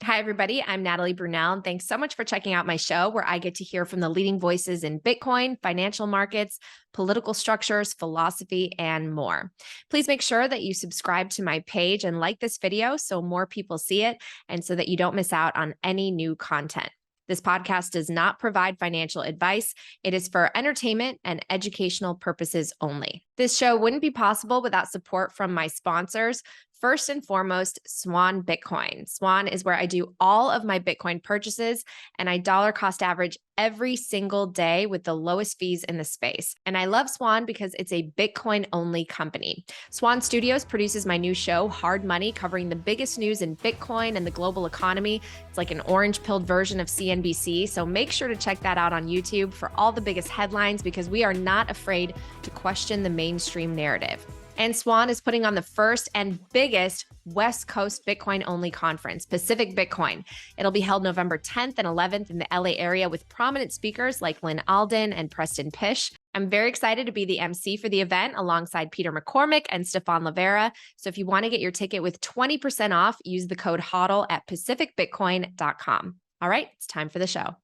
Hi, everybody. I'm Natalie Brunell, and thanks so much for checking out my show where I get to hear from the leading voices in Bitcoin, financial markets, political structures, philosophy, and more. Please make sure that you subscribe to my page and like this video so more people see it and so that you don't miss out on any new content. This podcast does not provide financial advice. It is for entertainment and educational purposes only. This show wouldn't be possible without support from my sponsors. First and foremost, Swan Bitcoin. Swan is where I do all of my Bitcoin purchases, and I dollar cost average every single day with the lowest fees in the space. And I love Swan because it's a Bitcoin only company. Swan Studios produces my new show, Hard Money, covering the biggest news in Bitcoin and the global economy. It's like an orange pilled version of CNBC. So make sure to check that out on YouTube for all the biggest headlines because we are not afraid to question the mainstream narrative. And Swan is putting on the first and biggest West Coast Bitcoin only conference, Pacific Bitcoin. It'll be held November 10th and 11th in the LA area with prominent speakers like Lynn Alden and Preston Pish. I'm very excited to be the MC for the event alongside Peter McCormick and Stefan Livera. So if you want to get your ticket with 20% off, use the code HODL at pacificbitcoin.com. All right, it's time for the show.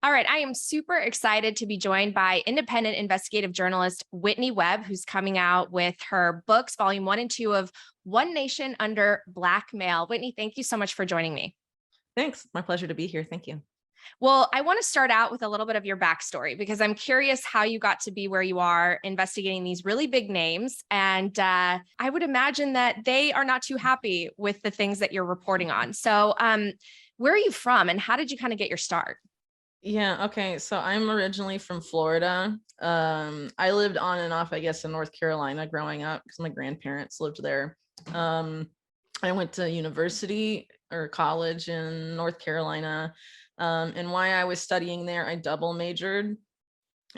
All right, I am super excited to be joined by independent investigative journalist Whitney Webb, who's coming out with her books, volume 1 and 2 of One Nation Under Blackmail. Whitney, thank you so much for joining me. Thanks. My pleasure to be here. Thank you. Well, I want to start out with a little bit of your backstory because I'm curious how you got to be where you are investigating these really big names. And I would imagine that they are not too happy with the things that you're reporting on. So where are you from and how did you kind of get your start? Yeah. Okay. So I'm originally from Florida. I lived on and off, I guess, in North Carolina growing up because my grandparents lived there. I went to university or college in North Carolina. And while I was studying there, I double majored.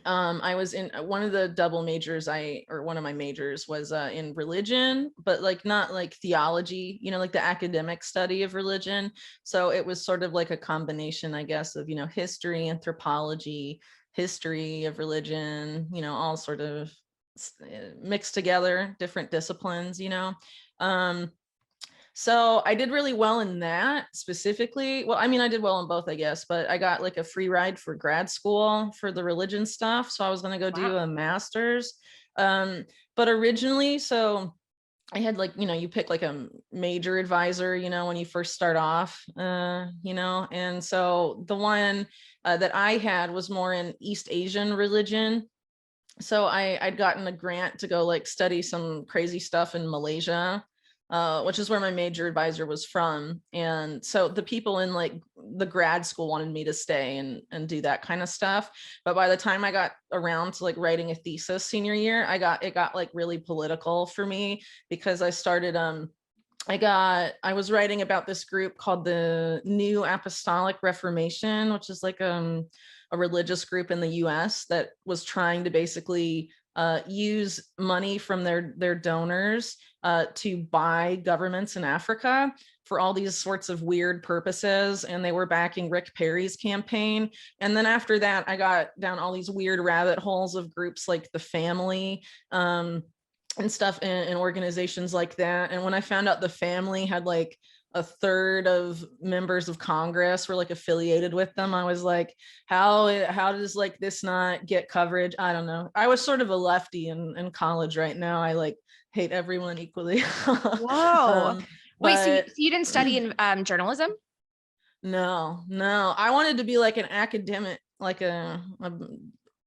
I was in one of the double majors one of my majors was in religion, but like not like theology, like the academic study of religion. So it was sort of like a combination, I guess, of, history, anthropology, history of religion, all sort of mixed together, different disciplines. So I did really well in that specifically. Well, I mean, I did well in both, I guess, but I got like a free ride for grad school for the religion stuff. So I was going to go do a master's. But originally, so I had like, you pick like a major advisor, when you first start off, and so the one that I had was more in East Asian religion. So I'd gotten a grant to go like study some crazy stuff in Malaysia, which is where my major advisor was from. And so the people in like the grad school wanted me to stay and do that kind of stuff. But by the time I got around to like writing a thesis senior year, it got like really political for me because I started, I was writing about this group called the New Apostolic Reformation, which is like a religious group in the US that was trying to basically use money from their donors to buy governments in Africa for all these sorts of weird purposes. And they were backing Rick Perry's campaign. And then after that, I got down all these weird rabbit holes of groups like the Family and stuff in organizations like that. And when I found out the Family had like a third of members of Congress were like affiliated with them, I was like, how does like this not get coverage? I don't know. I was sort of a lefty in college. Right now I like hate everyone equally. Whoa. Wait, so you didn't study in journalism? No. I wanted to be like an academic, like a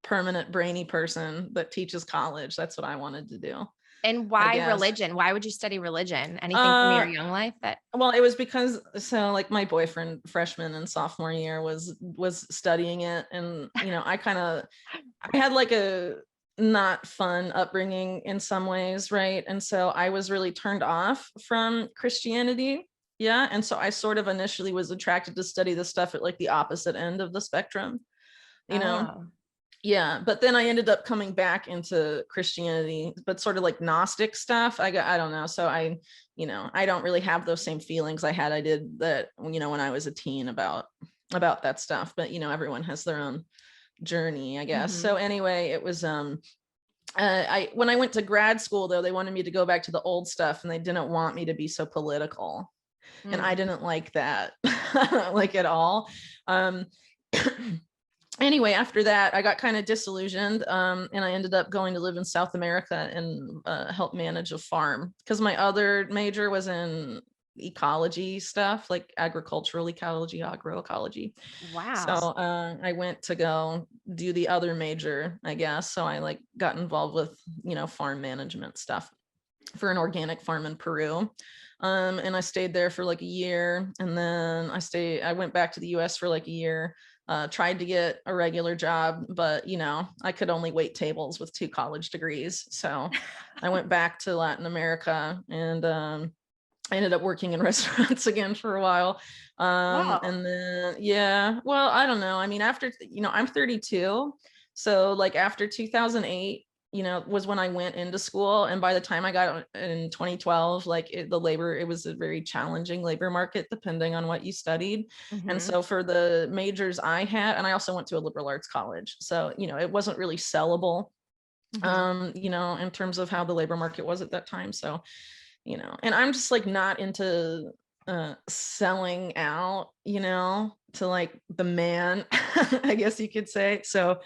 permanent brainy person that teaches college. That's what I wanted to do. And why religion? Why would you study religion? Anything from your young life Well, it was because like my boyfriend freshman and sophomore year was studying it. And, I had like a not fun upbringing in some ways. Right. And so I was really turned off from Christianity. Yeah. And so I sort of initially was attracted to study this stuff at like the opposite end of the spectrum, Yeah, but then I ended up coming back into Christianity, but sort of like Gnostic stuff. I don't know. So I don't really have those same feelings I did that, when I was a teen about that stuff. But, everyone has their own journey, I guess. So anyway, it was, when I went to grad school, though, they wanted me to go back to the old stuff and they didn't want me to be so political. And I didn't like that, like at all. Um, anyway, after that, I got kind of disillusioned, and I ended up going to live in South America and help manage a farm, because my other major was in ecology stuff, like agricultural ecology, agroecology. So Wow. I went to go do the other major, I guess. So I like got involved with, farm management stuff for an organic farm in Peru. And I stayed there for like a year, and then I went back to the US for like a year, tried to get a regular job, but I could only wait tables with 2 college degrees. So I went back to Latin America, and I ended up working in restaurants again for a while. Wow. And then, yeah, well, I don't know. I mean, after, I'm 32. So like after 2008, was when I went into school. And by the time I got in 2012, like it was a very challenging labor market, depending on what you studied. And Hmm. so for the majors I had, and I also went to a liberal arts college. So, it wasn't really sellable, Hmm. in terms of how the labor market was at that time. So, and I'm just like not into selling out, to like the man, I guess you could say. So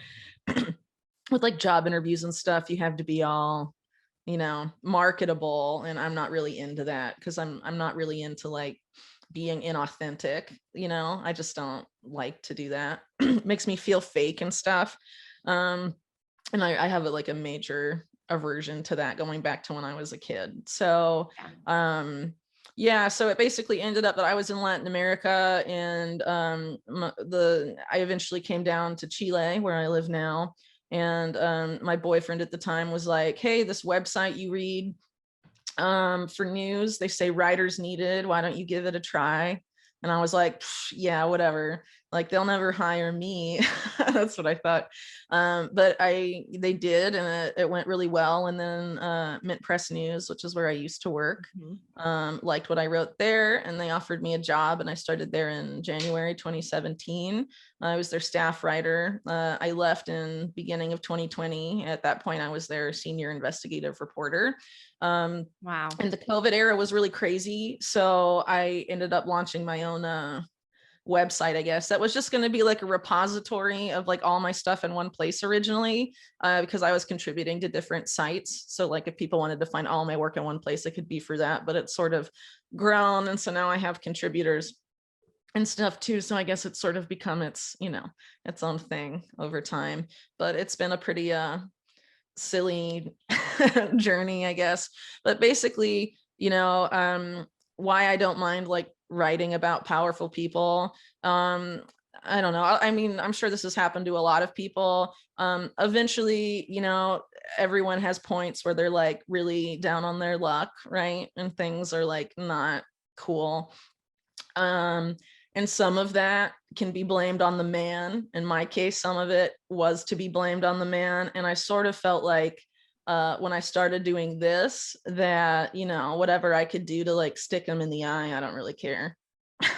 with like job interviews and stuff, you have to be all, marketable, and I'm not really into that, because I'm not really into like being inauthentic. I just don't like to do that. It makes me feel fake and stuff. um and I have like a major aversion to that, going back to when I was a kid. So Yeah. yeah, so it basically ended up that I was in Latin America, and I eventually came down to Chile, where I live now. And my boyfriend at the time was like, hey, this website you read for news, they say writers needed, why don't you give it a try? And I was like, yeah, whatever, like they'll never hire me. That's what I thought. But they did, and it went really well. And then Mint Press News, which is where I used to work, Mhm. liked what I wrote there, and they offered me a job, and I started there in January 2017. I was their staff writer. I left in beginning of 2020. At that point, I was their senior investigative reporter. Um, Wow. and the COVID era was really crazy. So I ended up launching my own website, I guess, that was just going to be like a repository of like all my stuff in one place originally, because I was contributing to different sites. So like if people wanted to find all my work in one place, it could be for that. But it's sort of grown. And so now I have contributors and stuff too. So I guess it's sort of become its own thing over time. But it's been a pretty silly journey, I guess. But basically, why I don't mind like writing about powerful people. I don't know. I mean, I'm sure this has happened to a lot of people. Eventually, everyone has points where they're like really down on their luck, right? And things are like not cool. Um, and some of that can be blamed on the man. In my case, some of it was to be blamed on the man. And I sort of felt like when I started doing this, that, whatever I could do to like stick him in the eye, I don't really care. you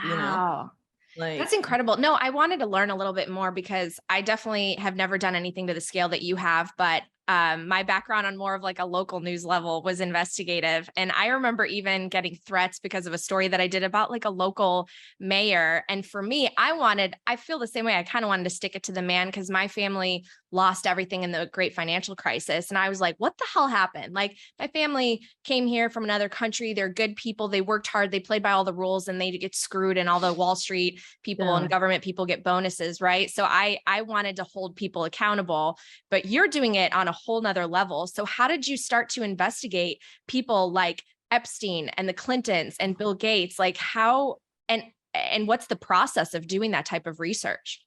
know, Wow. That's like, incredible. No, I wanted to learn a little bit more because I definitely have never done anything to the scale that you have, but my background on more of like a local news level was investigative. And I remember even getting threats because of a story that I did about like a local mayor. And for me, I feel the same way. I kind of wanted to stick it to the man because my family lost everything in the great financial crisis. And I was like, what the hell happened? Like my family came here from another country. They're good people. They worked hard. They played by all the rules and they get screwed. And all the Wall Street people yeah. and government people get bonuses, right? So I wanted to hold people accountable, but you're doing it on a whole nother level. So how did you start to investigate people like Epstein and the Clintons and Bill Gates? Like how and what's the process of doing that type of research?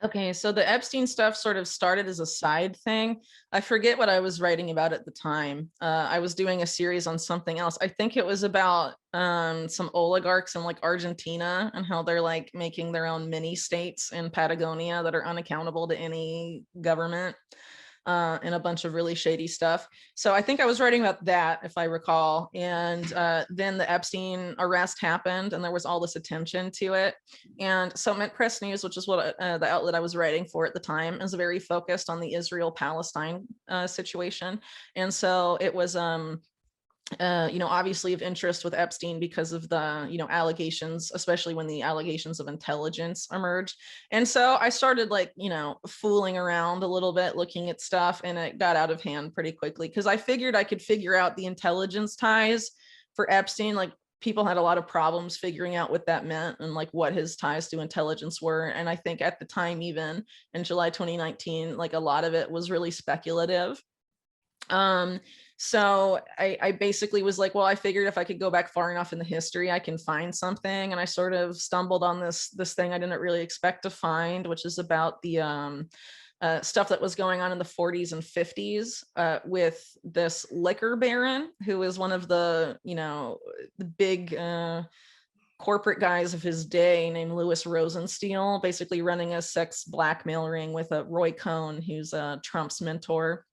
Okay, so the Epstein stuff sort of started as a side thing. I forget what I was writing about at the time. I was doing a series on something else. I think it was about some oligarchs in like Argentina and how they're like making their own mini states in Patagonia that are unaccountable to any government. And a bunch of really shady stuff. So I think I was writing about that, if I recall. And then the Epstein arrest happened, and there was all this attention to it. And so Mint Press News, which is what the outlet I was writing for at the time, is very focused on the Israel-Palestine situation. And so it was obviously of interest with Epstein because of the, allegations, especially when the allegations of intelligence emerged. And so I started like, fooling around a little bit, looking at stuff, and it got out of hand pretty quickly because I figured I could figure out the intelligence ties for Epstein. Like, people had a lot of problems figuring out what that meant and like what his ties to intelligence were. And I think at the time, even in July 2019, like a lot of it was really speculative. So I basically was like, well, I figured if I could go back far enough in the history, I can find something. And I sort of stumbled on this thing I didn't really expect to find, which is about the stuff that was going on in the 40s and 50s with this liquor baron who was one of the, the big corporate guys of his day, named Louis Rosenstein, basically running a sex blackmail ring with a Roy Cohn, who's Trump's mentor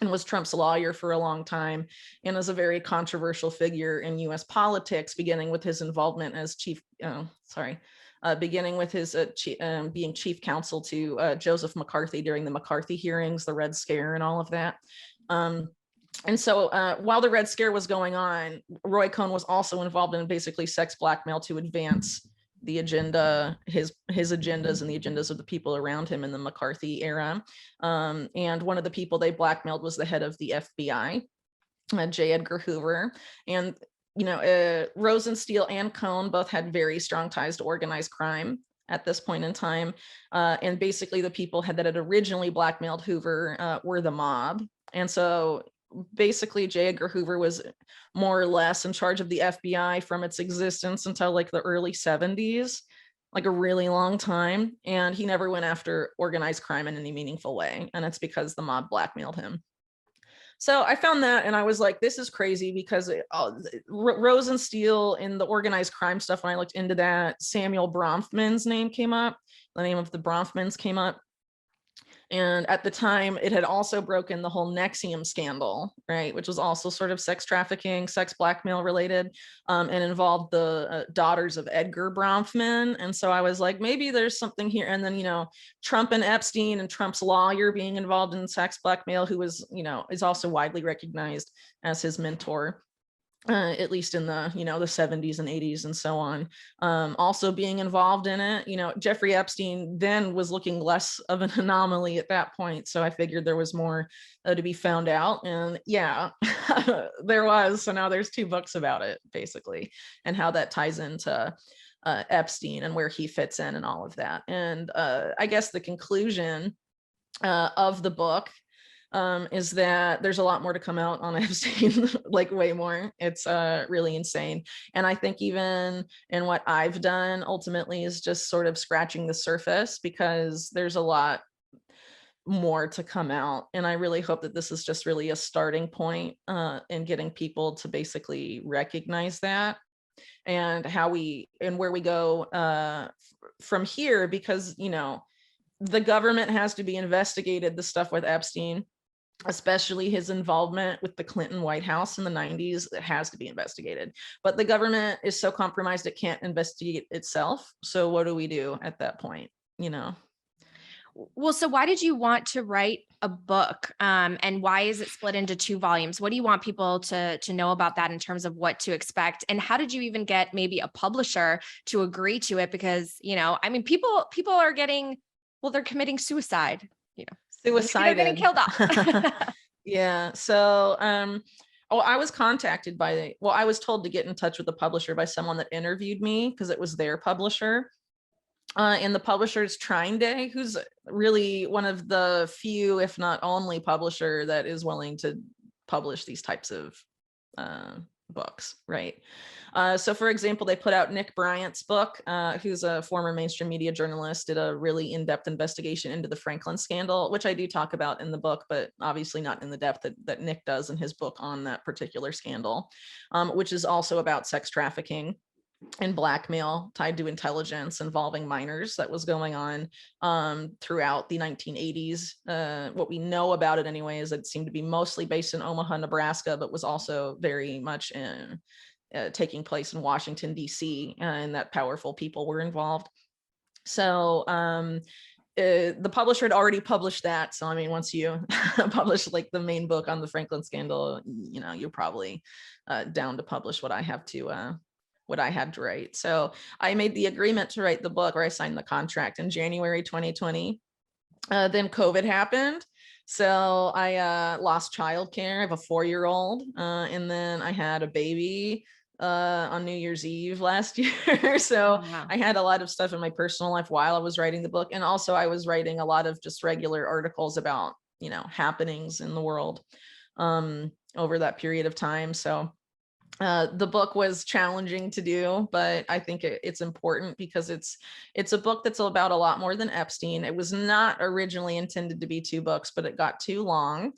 and was Trump's lawyer for a long time, and is a very controversial figure in US politics, beginning with his involvement as beginning with his being chief counsel to Joseph McCarthy during the McCarthy hearings, the Red Scare and all of that. And so while the Red Scare was going on, Roy Cohn was also involved in basically sex blackmail to advance the agenda, his agendas and the agendas of the people around him in the McCarthy era. And one of the people they blackmailed was the head of the FBI, J. Edgar Hoover. And, Rosenstein and Cohn both had very strong ties to organized crime at this point in time. And basically the people that had originally blackmailed Hoover were the mob. And so basically J. Edgar Hoover was more or less in charge of the FBI from its existence until like the early 70s, like a really long time. And he never went after organized crime in any meaningful way. And it's because the mob blackmailed him. So I found that and I was like, this is crazy because Rosenstein in the organized crime stuff, when I looked into that, Samuel Bronfman's name came up. The name of the Bronfmans came up. And at the time, it had also broken the whole Nexium scandal, right, which was also sort of sex trafficking, sex blackmail related, and involved the daughters of Edgar Bronfman. And so I was like, maybe there's something here. And then, Trump and Epstein and Trump's lawyer being involved in sex blackmail, who was, is also widely recognized as his mentor. At least in the, the 70s and 80s and so on, also being involved in it. Jeffrey Epstein then was looking less of an anomaly at that point. So I figured there was more to be found out. And yeah, there was. So now there's 2 books about it, basically, and how that ties into Epstein and where he fits in and all of that. And I guess the conclusion of the book is that there's a lot more to come out on Epstein, like way more. It's really insane. And I think even in what I've done ultimately is just sort of scratching the surface, because there's a lot more to come out. And I really hope that this is just really a starting point in getting people to basically recognize that and where we go from here, because, the government has to be investigated, the stuff with Epstein, especially his involvement with the Clinton White House in the 90s, it has to be investigated. But the government is so compromised it can't investigate itself. So what do we do at that point, Well, so why did you want to write a book? And why is it split into 2 volumes? What do you want people to know about that in terms of what to expect? And how did you even get maybe a publisher to agree to it? Because, people are getting, well, they're committing suicide, Suicided. They're getting killed off. Yeah. So, I was contacted I was told to get in touch with the publisher by someone that interviewed me because it was their publisher. And the publisher is Trine Day, who's really one of the few, if not only, publisher that is willing to publish these types of books, right? So for example, they put out Nick Bryant's book, who's a former mainstream media journalist, did a really in-depth investigation into the Franklin scandal, which I do talk about in the book, but obviously not in the depth that Nick does in his book on that particular scandal, which is also about sex trafficking and blackmail tied to intelligence involving minors that was going on throughout the 1980s. What we know about it anyway is that it seemed to be mostly based in Omaha, Nebraska, but was also very much taking place in Washington, D.C., and that powerful people were involved. So the publisher had already published that. So, I mean, once you publish like the main book on the Franklin scandal, you know, you're probably down to publish what I had to write. So I made the agreement to write the book, or I signed the contract in January 2020. Then COVID happened. So I lost childcare. I have a 4-year-old. And then I had a baby on New Year's Eve last year. So Wow. I had a lot of stuff in my personal life while I was writing the book. And also I was writing a lot of just regular articles about, you know, happenings in the world over that period of time. So the book was challenging to do, but I think it's important because it's a book that's about a lot more than Epstein. It was not originally intended to be 2 books, but it got too long.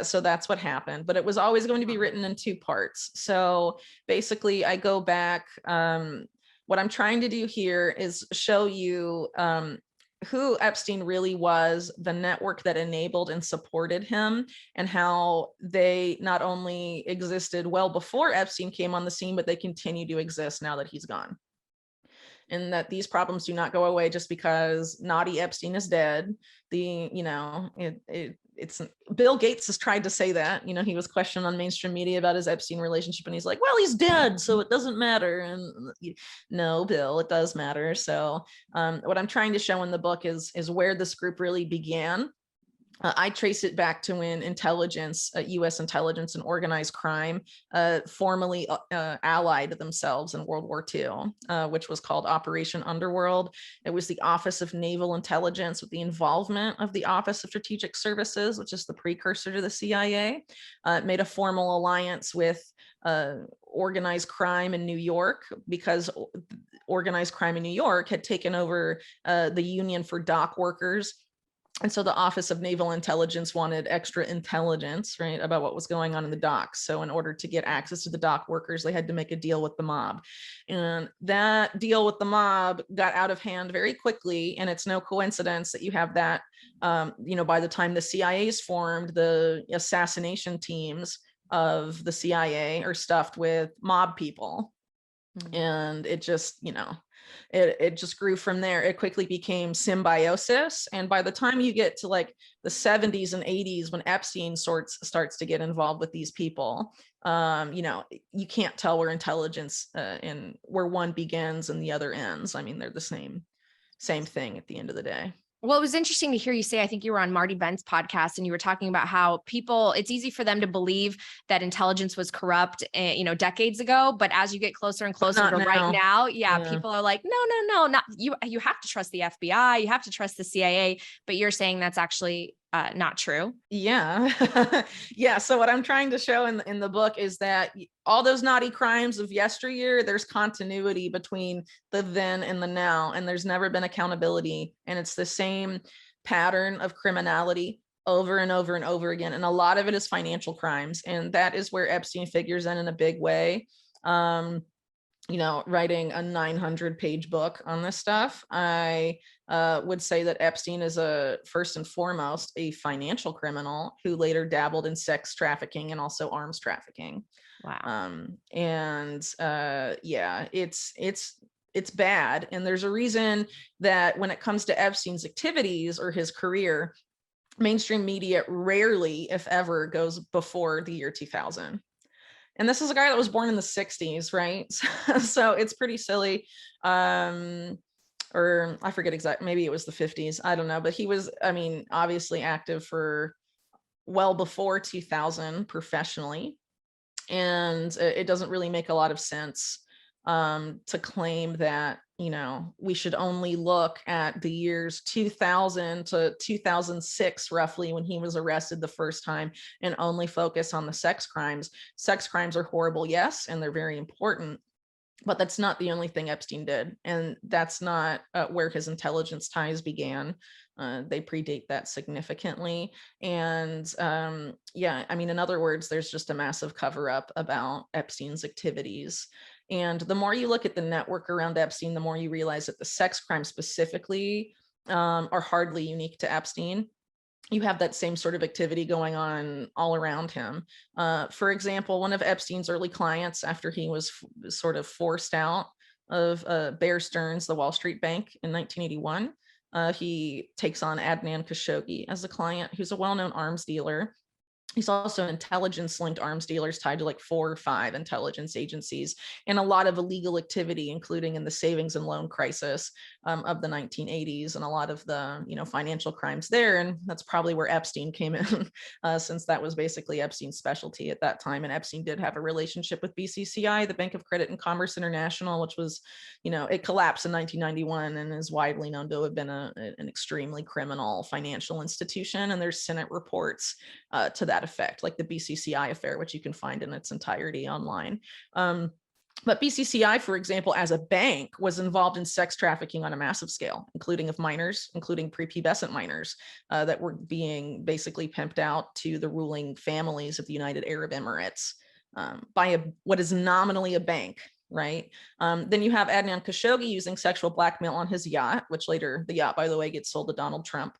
So that's what happened, but it was always going to be written in 2 parts. So basically I go back. What I'm trying to do here is show you who Epstein really was, the network that enabled and supported him, and how they not only existed well before Epstein came on the scene, but they continue to exist now that he's gone. And that these problems do not go away just because naughty Epstein is dead. It's Bill Gates has tried to say that, you know, he was questioned on mainstream media about his Epstein relationship, and he's like, well, he's dead, so it doesn't matter. And no, Bill, it does matter. So what I'm trying to show in the book is where this group really began. I trace it back to when intelligence, US intelligence and organized crime formally allied themselves in World War II, which was called Operation Underworld. It was the Office of Naval Intelligence with the involvement of the Office of Strategic Services, which is the precursor to the CIA. It made a formal alliance with organized crime in New York, because organized crime in New York had taken over the Union for Dock Workers. And so the Office of Naval Intelligence wanted extra intelligence, right, about what was going on in the docks. So in order to get access to the dock workers, they had to make a deal with the mob. And that deal with the mob got out of hand very quickly. And it's no coincidence that you have that, by the time the CIA is formed, the assassination teams of the CIA are stuffed with mob people. Mm-hmm. And it just, it just grew from there. It quickly became symbiosis. And by the time you get to like the 70s and 80s, when Epstein starts to get involved with these people, you can't tell where intelligence and where one begins and the other ends. I mean, they're the same thing at the end of the day. Well, it was interesting to hear you say, I think you were on Marty Bent's podcast, and you were talking about how it's easy for them to believe that intelligence was corrupt, decades ago. But as you get closer and closer to now. Right now, people are like, no, not you. You have to trust the FBI. You have to trust the CIA. But you're saying that's actually not true. Yeah. Yeah. So what I'm trying to show in the book is that all those naughty crimes of yesteryear, there's continuity between the then and the now, and there's never been accountability. And it's the same pattern of criminality over and over and over again. And a lot of it is financial crimes. And that is where Epstein figures in a big way. Writing a 900-page book on this stuff, I would say that Epstein is first and foremost a financial criminal who later dabbled in sex trafficking and also arms trafficking. Wow. It's bad. And there's a reason that when it comes to Epstein's activities or his career, mainstream media rarely, if ever, goes before the year 2000. And this is a guy that was born in the 60s, right? So it's pretty silly. Or I forget exactly, maybe it was the 50s. I don't know. But he was, obviously active for well before 2000 professionally. And it doesn't really make a lot of sense to claim that, we should only look at the years 2000 to 2006, roughly, when he was arrested the first time, and only focus on the sex crimes. Sex crimes are horrible, yes, and they're very important, but that's not the only thing Epstein did. And that's not where his intelligence ties began. They predate that significantly. And in other words, there's just a massive cover up about Epstein's activities. And the more you look at the network around Epstein, the more you realize that the sex crimes specifically are hardly unique to Epstein. You have that same sort of activity going on all around him. For example, one of Epstein's early clients, after he was sort of forced out of Bear Stearns, the Wall Street Bank, in 1981, He takes on Adnan Khashoggi as a client, who's a well-known arms dealer. He's also intelligence-linked arms dealers tied to like 4 or 5 intelligence agencies, and a lot of illegal activity, including in the savings and loan crisis of the 1980s, and a lot of the financial crimes there. And that's probably where Epstein came in, since that was basically Epstein's specialty at that time. And Epstein did have a relationship with BCCI, the Bank of Credit and Commerce International, which was, it collapsed in 1991 and is widely known to have been an extremely criminal financial institution. And there's Senate reports to that effect, like the BCCI affair, which you can find in its entirety online. But BCCI, for example, as a bank, was involved in sex trafficking on a massive scale, including of minors, including prepubescent minors that were being basically pimped out to the ruling families of the United Arab Emirates by what is nominally a bank. Right. Then you have Adnan Khashoggi using sexual blackmail on his yacht, which later the yacht, by the way, gets sold to Donald Trump.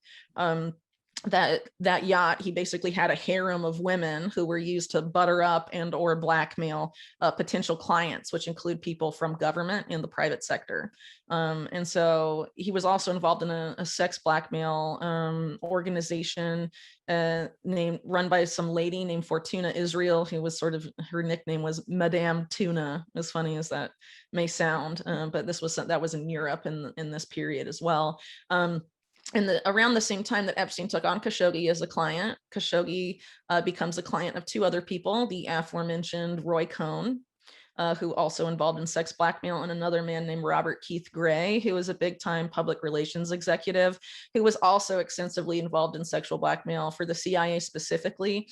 That yacht, he basically had a harem of women who were used to butter up and or blackmail potential clients, which include people from government and the private sector. And so he was also involved in a sex blackmail organization run by some lady named Fortuna Israel, who was her nickname was Madame Tuna, as funny as that may sound. But that was in Europe in this period as well. And around the same time that Epstein took on Khashoggi as a client, Khashoggi becomes a client of 2 other people, the aforementioned Roy Cohn, who also involved in sex blackmail, and another man named Robert Keith Gray, who was a big-time public relations executive, who was also extensively involved in sexual blackmail for the CIA specifically.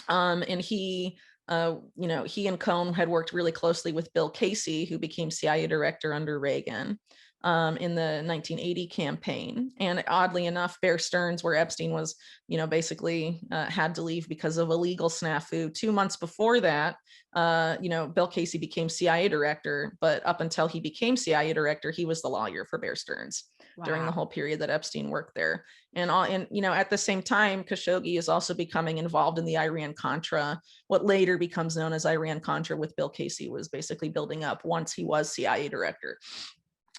And he and Cohn had worked really closely with Bill Casey, who became CIA director under Reagan. In the 1980 campaign. And oddly enough, Bear Stearns, where Epstein was, basically had to leave because of a legal snafu 2 months before that, Bill Casey became CIA director, but up until he became CIA director, he was the lawyer for Bear Stearns. Wow. During the whole period that Epstein worked there. And at the same time, Khashoggi is also becoming involved in the Iran-Contra, what later becomes known as Iran-Contra, with Bill Casey was basically building up once he was CIA director.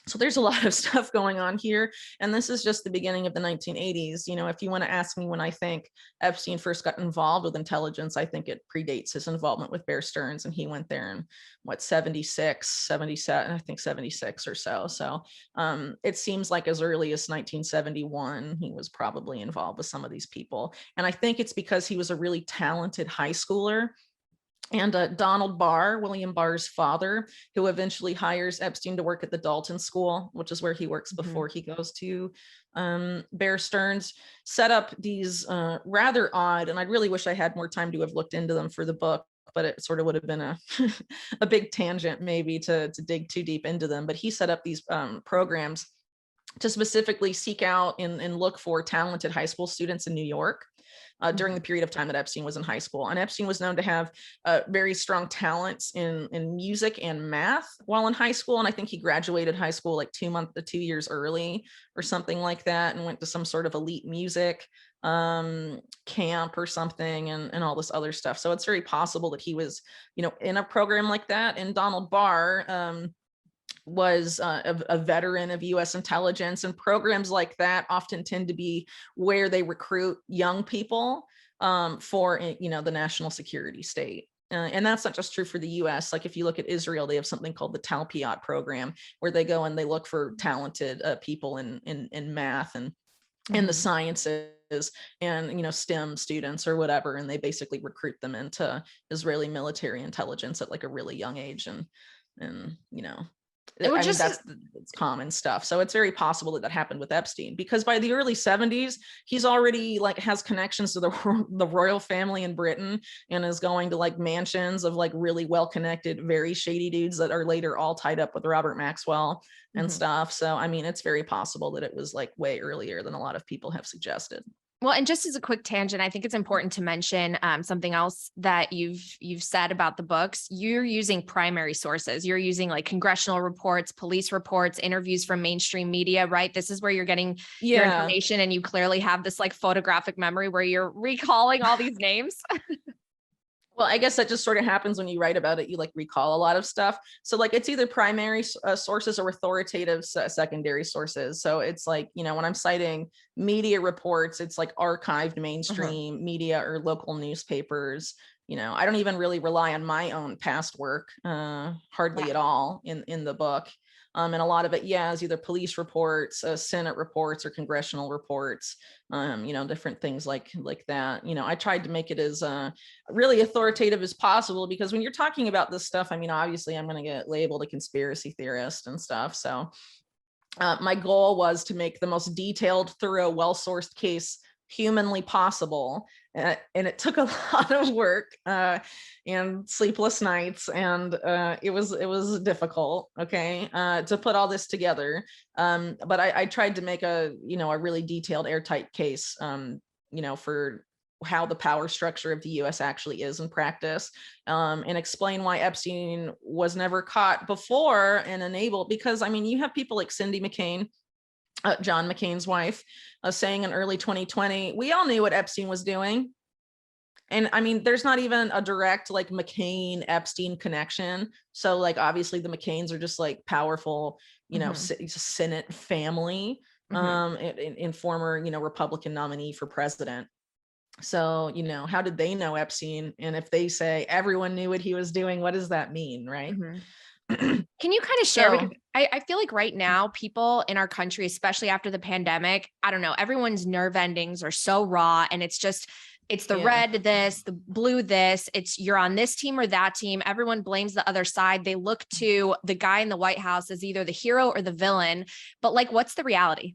So there's a lot of stuff going on here. And this is just the beginning of the 1980s. If you want to ask me when I think Epstein first got involved with intelligence, I think it predates his involvement with Bear Stearns. And he went there in 76, 77, I think 76 or so. So it seems like as early as 1971, he was probably involved with some of these people. And I think it's because he was a really talented high schooler. And Donald Barr, William Barr's father, who eventually hires Epstein to work at the Dalton School, which is where he works before he goes to Bear Stearns, set up these rather odd, and I really wish I had more time to have looked into them for the book, but it sort of would have been a big tangent maybe to dig too deep into them. But he set up these programs to specifically seek out and look for talented high school students in New York. During the period of time that Epstein was in high school. And Epstein was known to have very strong talents in music and math while in high school. And I think he graduated high school like 2 years early or something like that, and went to some sort of elite music camp or something, and all this other stuff. So it's very possible that he was, in a program like that. And Donald Barr, was a veteran of U.S. intelligence, and programs like that often tend to be where they recruit young people for the national security state. And that's not just true for the U.S. Like if you look at Israel, they have something called the Talpiot program, where they go and they look for talented people in math and in the sciences and STEM students or whatever, and they basically recruit them into Israeli military intelligence at like a really young age, and that's common stuff. So it's very possible that happened with Epstein, because by the early 70s, he's already has connections to the royal family in Britain, and is going to mansions of really well-connected, very shady dudes that are later all tied up with Robert Maxwell and stuff. So, it's very possible that it was way earlier than a lot of people have suggested. Well, and just as a quick tangent, I think it's important to mention something else that you've said about the books. You're using primary sources. You're using congressional reports, police reports, interviews from mainstream media, right? This is where you're getting your information, and you clearly have this photographic memory where you're recalling all these names. Well, I guess that just sort of happens when you write about it. You like recall a lot of stuff. So like it's either primary sources or authoritative secondary sources. So it's like, you know, when I'm citing media reports, it's like archived mainstream media or local newspapers. You know, I don't even really rely on my own past work, hardly at all in the book. And a lot of it, yeah, is either police reports, Senate reports, or congressional reports. You know, different things like that. You know, I tried to make it as really authoritative as possible, because when you're talking about this stuff, I mean, obviously I'm going to get labeled a conspiracy theorist and stuff. So my goal was to make the most detailed, thorough, well-sourced case humanly possible. And it took a lot of work and sleepless nights, and it was difficult, okay, to put all this together. But I tried to make a, you know, a really detailed, airtight case, you know, for how the power structure of the US actually is in practice, and explain why Epstein was never caught before and enabled. Because I mean, you have people like Cindy McCain, John McCain's wife, saying in early 2020, we all knew what Epstein was doing. And I mean, there's not even a direct like McCain Epstein connection. So like, obviously the McCains are just like powerful, you know, Senate family, in former, you know, Republican nominee for president. So, you know, how did they know Epstein? And if they say everyone knew what he was doing, what does that mean, right? Can you kind of share? So, Because I feel like right now, people in our country, especially after the pandemic, I don't know, everyone's nerve endings are so raw, and it's just, it's the yeah. red this, the blue this, it's you're on this team or that team. Everyone blames the other side. They look to the guy in the White House as either the hero or the villain. But like, what's the reality?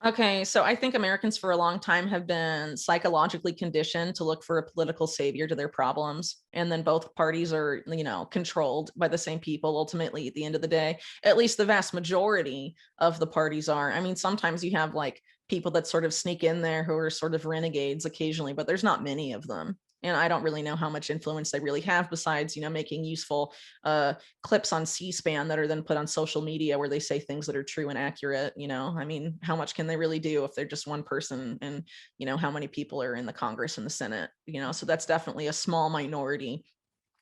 Okay, so I think Americans for a long time have been psychologically conditioned to look for a political savior to their problems. And then both parties are, you know, controlled by the same people ultimately at the end of the day. At least the vast majority of the parties are. I mean, sometimes you have like people that sort of sneak in there who are sort of renegades occasionally, but there's not many of them. And I don't really know how much influence they really have, besides, you know, making useful clips on C-SPAN that are then put on social media where they say things that are true and accurate. You know, I mean, how much can they really do if they're just one person, and, you know, how many people are in the Congress and the Senate, you know, so that's definitely a small minority.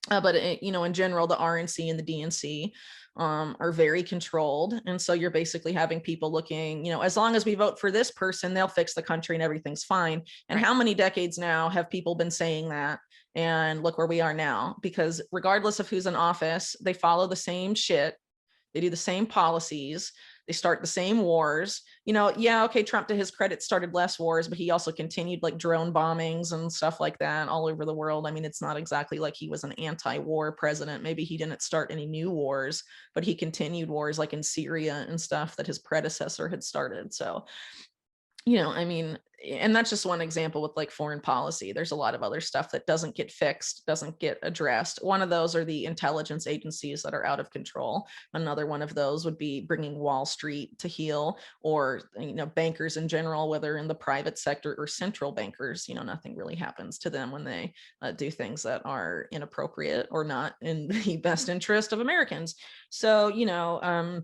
But it, you know, in general, the RNC and the DNC are very controlled. And so you're basically having people looking, you know, as long as we vote for this person, they'll fix the country and everything's fine. And how many decades now have people been saying that? And look where we are now, because regardless of who's in office, they follow the same shit. They do the same policies. They start the same wars. You know, yeah, okay, Trump, to his credit, started less wars, but he also continued like drone bombings and stuff like that all over the world. I mean, it's not exactly like he was an anti-war president. Maybe he didn't start any new wars, but he continued wars like in Syria and stuff that his predecessor had started. So, you know, I mean, and that's just one example with like foreign policy. There's a lot of other stuff that doesn't get fixed, doesn't get addressed. One of those are the intelligence agencies that are out of control. Another one of those would be bringing Wall Street to heel, or, you know, bankers in general, whether in the private sector or central bankers. You know, nothing really happens to them when they do things that are inappropriate or not in the best interest of Americans. So, you know,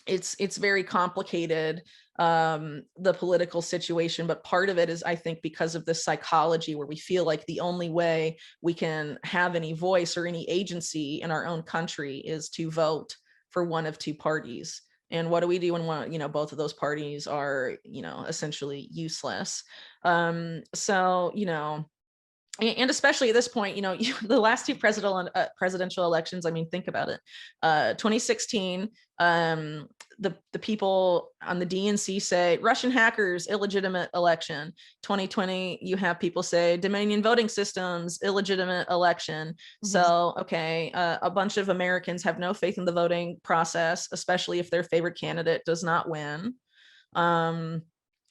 it's very complicated, the political situation, but part of it is, I think, because of this psychology where we feel like the only way we can have any voice or any agency in our own country is to vote for one of two parties. And what do we do when one, you know, both of those parties are, you know, essentially useless? So, you know, and especially at this point, you know, the last two presidential elections, I mean, think about it. 2016, the people on the DNC say Russian hackers, illegitimate election. 2020, you have people say Dominion voting systems, illegitimate election. So, okay, a bunch of Americans have no faith in the voting process, especially if their favorite candidate does not win.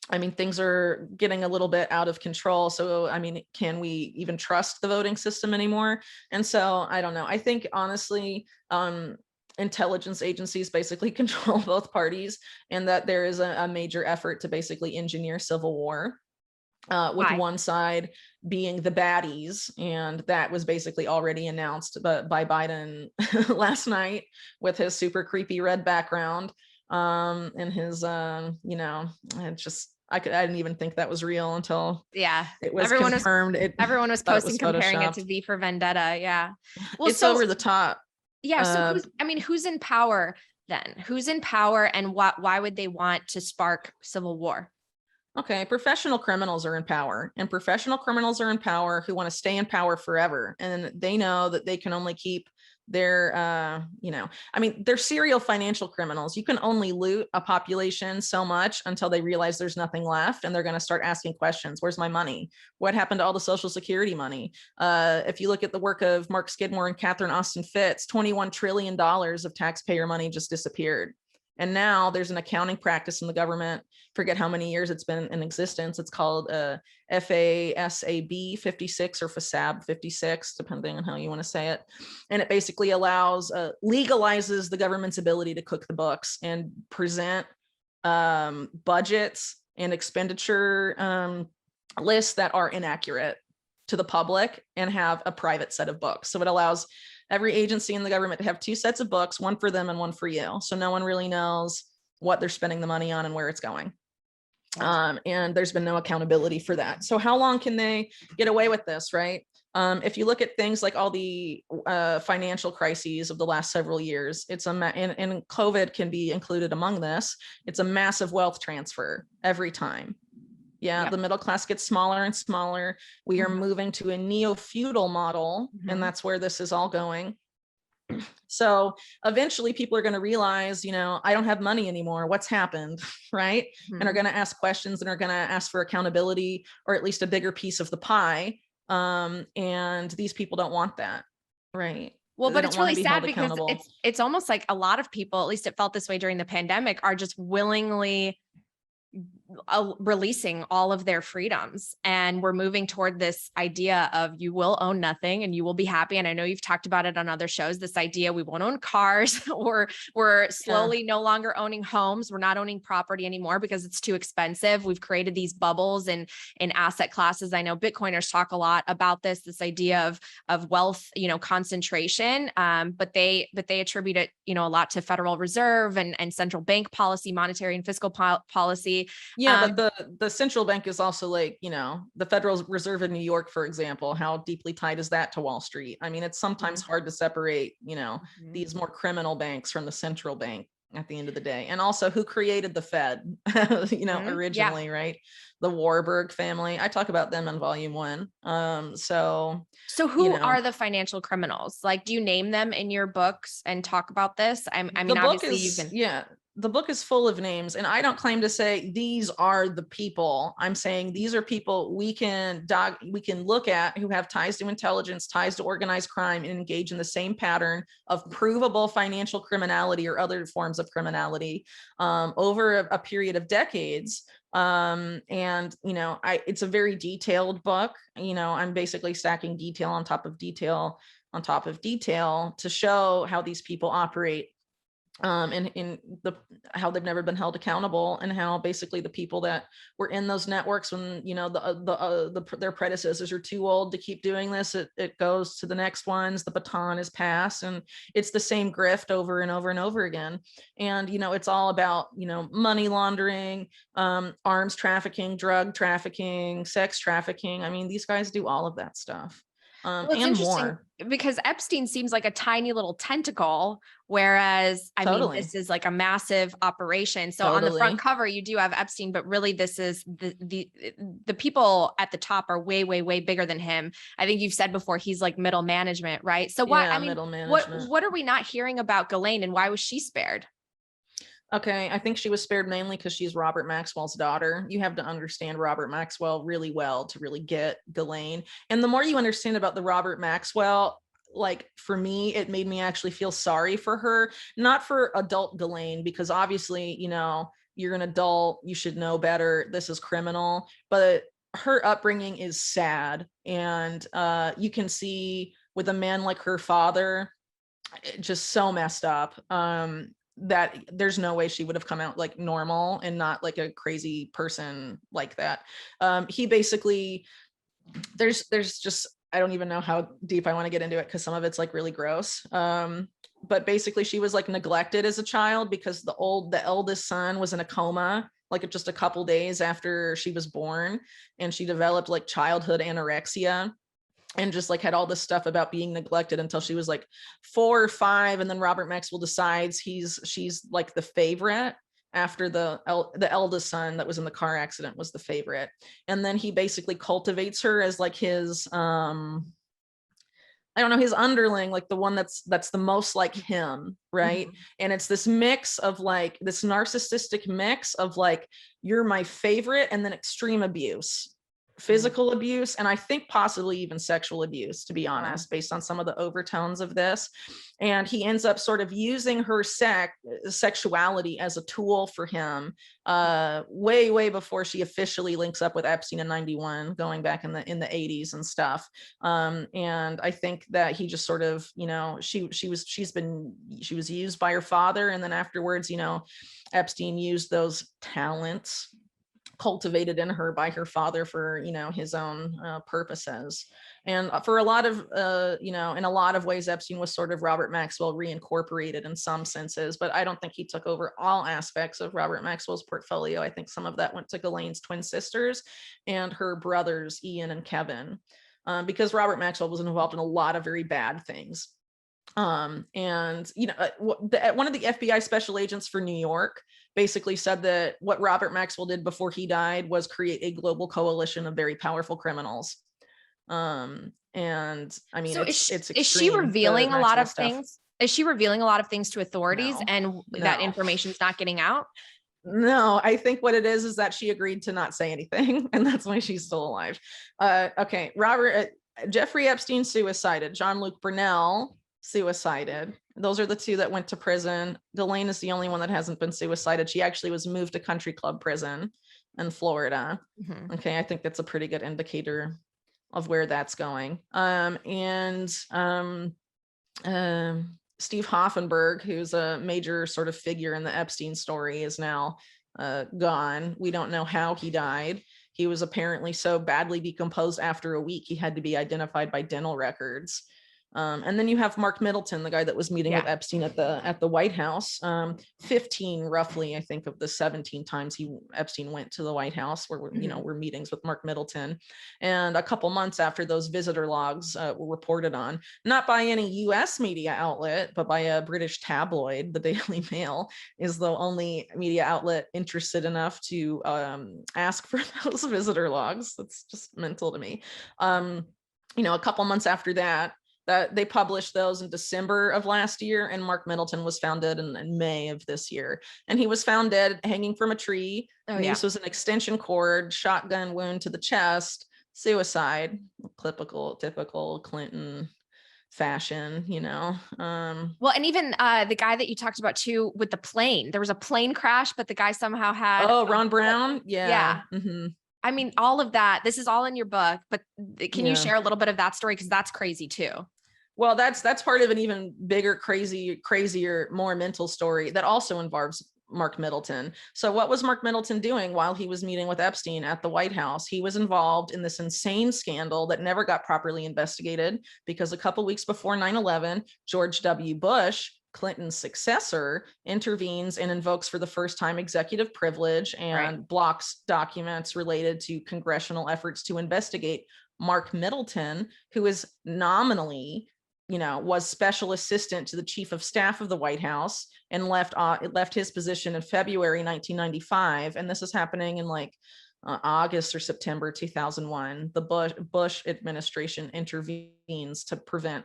I mean, things are getting a little bit out of control. So, I mean, can we even trust the voting system anymore? And so, I don't know. I think, honestly, intelligence agencies basically control both parties, and that there is a major effort to basically engineer civil war. With one side being the baddies, and that was basically already announced by Biden last night with his super creepy red background, and his, you know, just I didn't even think that was real until Yeah. it was Everyone was confirmed. everyone was Thought it posting was comparing it to photoshopped. V for Vendetta. Yeah. Well, It's so over the top. yeah, so Uh, who's in power then? Who's in power and why would they want to spark civil war? Okay, professional criminals are in power, and professional criminals are in power who want to stay in power forever. And they know that they can only keep their, I mean, they're serial financial criminals. You can only loot a population so much until they realize there's nothing left, and they're going to start asking questions. Where's my money? What happened to all the Social Security money? If you look at the work of Mark Skidmore and Catherine Austin Fitts, $21 trillion of taxpayer money just disappeared. And now there's an accounting practice in the government, forget how many years it's been in existence. It's called FASAB 56 or FASAB 56, depending on how you want to say it. And it basically allows, legalizes the government's ability to cook the books and present budgets and expenditure lists that are inaccurate to the public and have a private set of books. So it allows every agency in the government to have two sets of books, one for them and one for you. So no one really knows what they're spending the money on and where it's going. And there's been no accountability for that. So how long can they get away with this, right? If you look at things like all the financial crises of the last several years, it's and COVID can be included among this. It's a massive wealth transfer every time. Yeah, yep. The middle class gets smaller and smaller. We are moving to a neo-feudal model, and that's where this is all going. So eventually people are going to realize, I don't have money anymore. What's happened, right? And are going to ask questions and are going to ask for accountability, or at least a bigger piece of the pie. And these people don't want that, right? Well, but it's really sad because it's almost like a lot of people, at least it felt this way during the pandemic, are just willingly releasing all of their freedoms. And we're moving toward this idea of you will own nothing and you will be happy. And I know you've talked about it on other shows, this idea we won't own cars, or we're slowly no longer owning homes. We're not owning property anymore because it's too expensive. We've created these bubbles in asset classes. I know Bitcoiners talk a lot about this idea of wealth, concentration. But they attribute it, a lot to Federal Reserve and central bank policy, monetary and fiscal policy. Yeah, but the central bank is also like, the Federal Reserve in New York, for example, how deeply tied is that to Wall Street? I mean, it's sometimes hard to separate, these more criminal banks from the central bank at the end of the day. And also who created the Fed, originally, right? The Warburg family. I talk about them in volume 1. So who are the financial criminals? Like, do you name them in your books and talk about this? I mean, obviously you've been... The book is full of names, and I don't claim to say these are the people. I'm saying these are people we can look at who have ties to intelligence, ties to organized crime, and engage in the same pattern of provable financial criminality or other forms of criminality over a period of decades. It's a very detailed book. I'm basically stacking detail on top of detail on top of detail to show how these people operate. And in how they've never been held accountable, and how basically the people that were in those networks when their predecessors are too old to keep doing this, it goes to the next ones, the baton is passed, and it's the same grift over and over and over again. And it's all about money laundering, arms trafficking, drug trafficking, sex trafficking. I mean, these guys do all of that stuff. Well, it's and interesting more. Because Epstein seems like a tiny little tentacle, whereas I mean, this is like a massive operation. So on the front cover, you do have Epstein, but really this is the people at the top are way, way, way bigger than him. I think you've said before, he's like middle management, right? So what are we not hearing about Ghislaine, and why was she spared? Okay, I think she was spared mainly because she's Robert Maxwell's daughter. You have to understand Robert Maxwell really well to really get Ghislaine. And the more you understand about the Robert Maxwell, like for me, it made me actually feel sorry for her, not for adult Ghislaine, because obviously, you're an adult, you should know better. This is criminal, but her upbringing is sad. And you can see with a man like her father, just so messed up. That there's no way she would have come out like normal and not like a crazy person like that. He basically, there's just, I don't even know how deep I want to get into it because some of it's like really gross. But basically she was like neglected as a child because the eldest son was in a coma like just a couple days after she was born, and she developed like childhood anorexia and just like had all this stuff about being neglected until she was like 4 or 5. And then Robert Maxwell decides she's like the favorite after the eldest son that was in the car accident was the favorite. And then he basically cultivates her as like his, I don't know, his underling, like the one that's the most like him, right? Mm-hmm. And it's this mix of like this narcissistic mix of like, you're my favorite, and then extreme abuse, physical abuse, and I think possibly even sexual abuse, to be honest, based on some of the overtones of this. And he ends up sort of using her sexuality as a tool for him, way before she officially links up with Epstein in 91, going back in the 80s and stuff. And I think that he just sort of, you know, she was used by her father, and then afterwards, you know, Epstein used those talents cultivated in her by her father for, you know, his own purposes. And for a lot of, you know, in a lot of ways, Epstein was sort of Robert Maxwell reincorporated in some senses, but I don't think he took over all aspects of Robert Maxwell's portfolio. I think some of that went to Ghislaine's twin sisters and her brothers, Ian and Kevin, because Robert Maxwell was involved in a lot of very bad things. And, you know, one of the FBI special agents for New York basically said that what Robert Maxwell did before he died was create a global coalition of very powerful criminals. And I mean, so it's extreme, is she revealing a lot of stuff. things? Is she revealing a lot of things to authorities, No. that information's not getting out? No, I think what it is that she agreed to not say anything, and that's why she's still alive. Okay, Jeffrey Epstein suicided. Jean-Luc Brunel suicided. Those are the two that went to prison. Ghislaine is the only one that hasn't been suicided. She actually was moved to country club prison in Florida. Mm-hmm. Okay, I think that's a pretty good indicator of where that's going. Steve Hoffenberg, who's a major sort of figure in the Epstein story, is now gone. We don't know how he died. He was apparently so badly decomposed after a week, he had to be identified by dental records. And then you have Mark Middleton, the guy that was meeting with Epstein at the White House. 15 roughly, I think, of the 17 times Epstein went to the White House were meetings with Mark Middleton. And a couple months after those visitor logs were reported on, not by any US media outlet, but by a British tabloid, the Daily Mail is the only media outlet interested enough to ask for those visitor logs. That's just mental to me. You know, a couple months after that they published those in December of last year, and Mark Middleton was found dead in May of this year. And he was found dead hanging from a tree. This was an extension cord, shotgun wound to the chest, suicide, typical Clinton fashion, you know. Well, and even the guy that you talked about too with the plane, there was a plane crash, but the guy somehow had Ron Brown. Yeah. Mm-hmm. I mean, all of that, this is all in your book, but can you share a little bit of that story? Because that's crazy too. Well, that's part of an even bigger, crazier, more mental story that also involves Mark Middleton. So what was Mark Middleton doing while he was meeting with Epstein at the White House? He was involved in this insane scandal that never got properly investigated because a couple weeks before 9/11, George W. Bush, Clinton's successor, intervenes and invokes for the first time executive privilege and blocks documents related to congressional efforts to investigate Mark Middleton, who is nominally, you know, was special assistant to the chief of staff of the White House and left his position in February 1995. And this is happening in like August or September 2001. The Bush administration intervenes to prevent,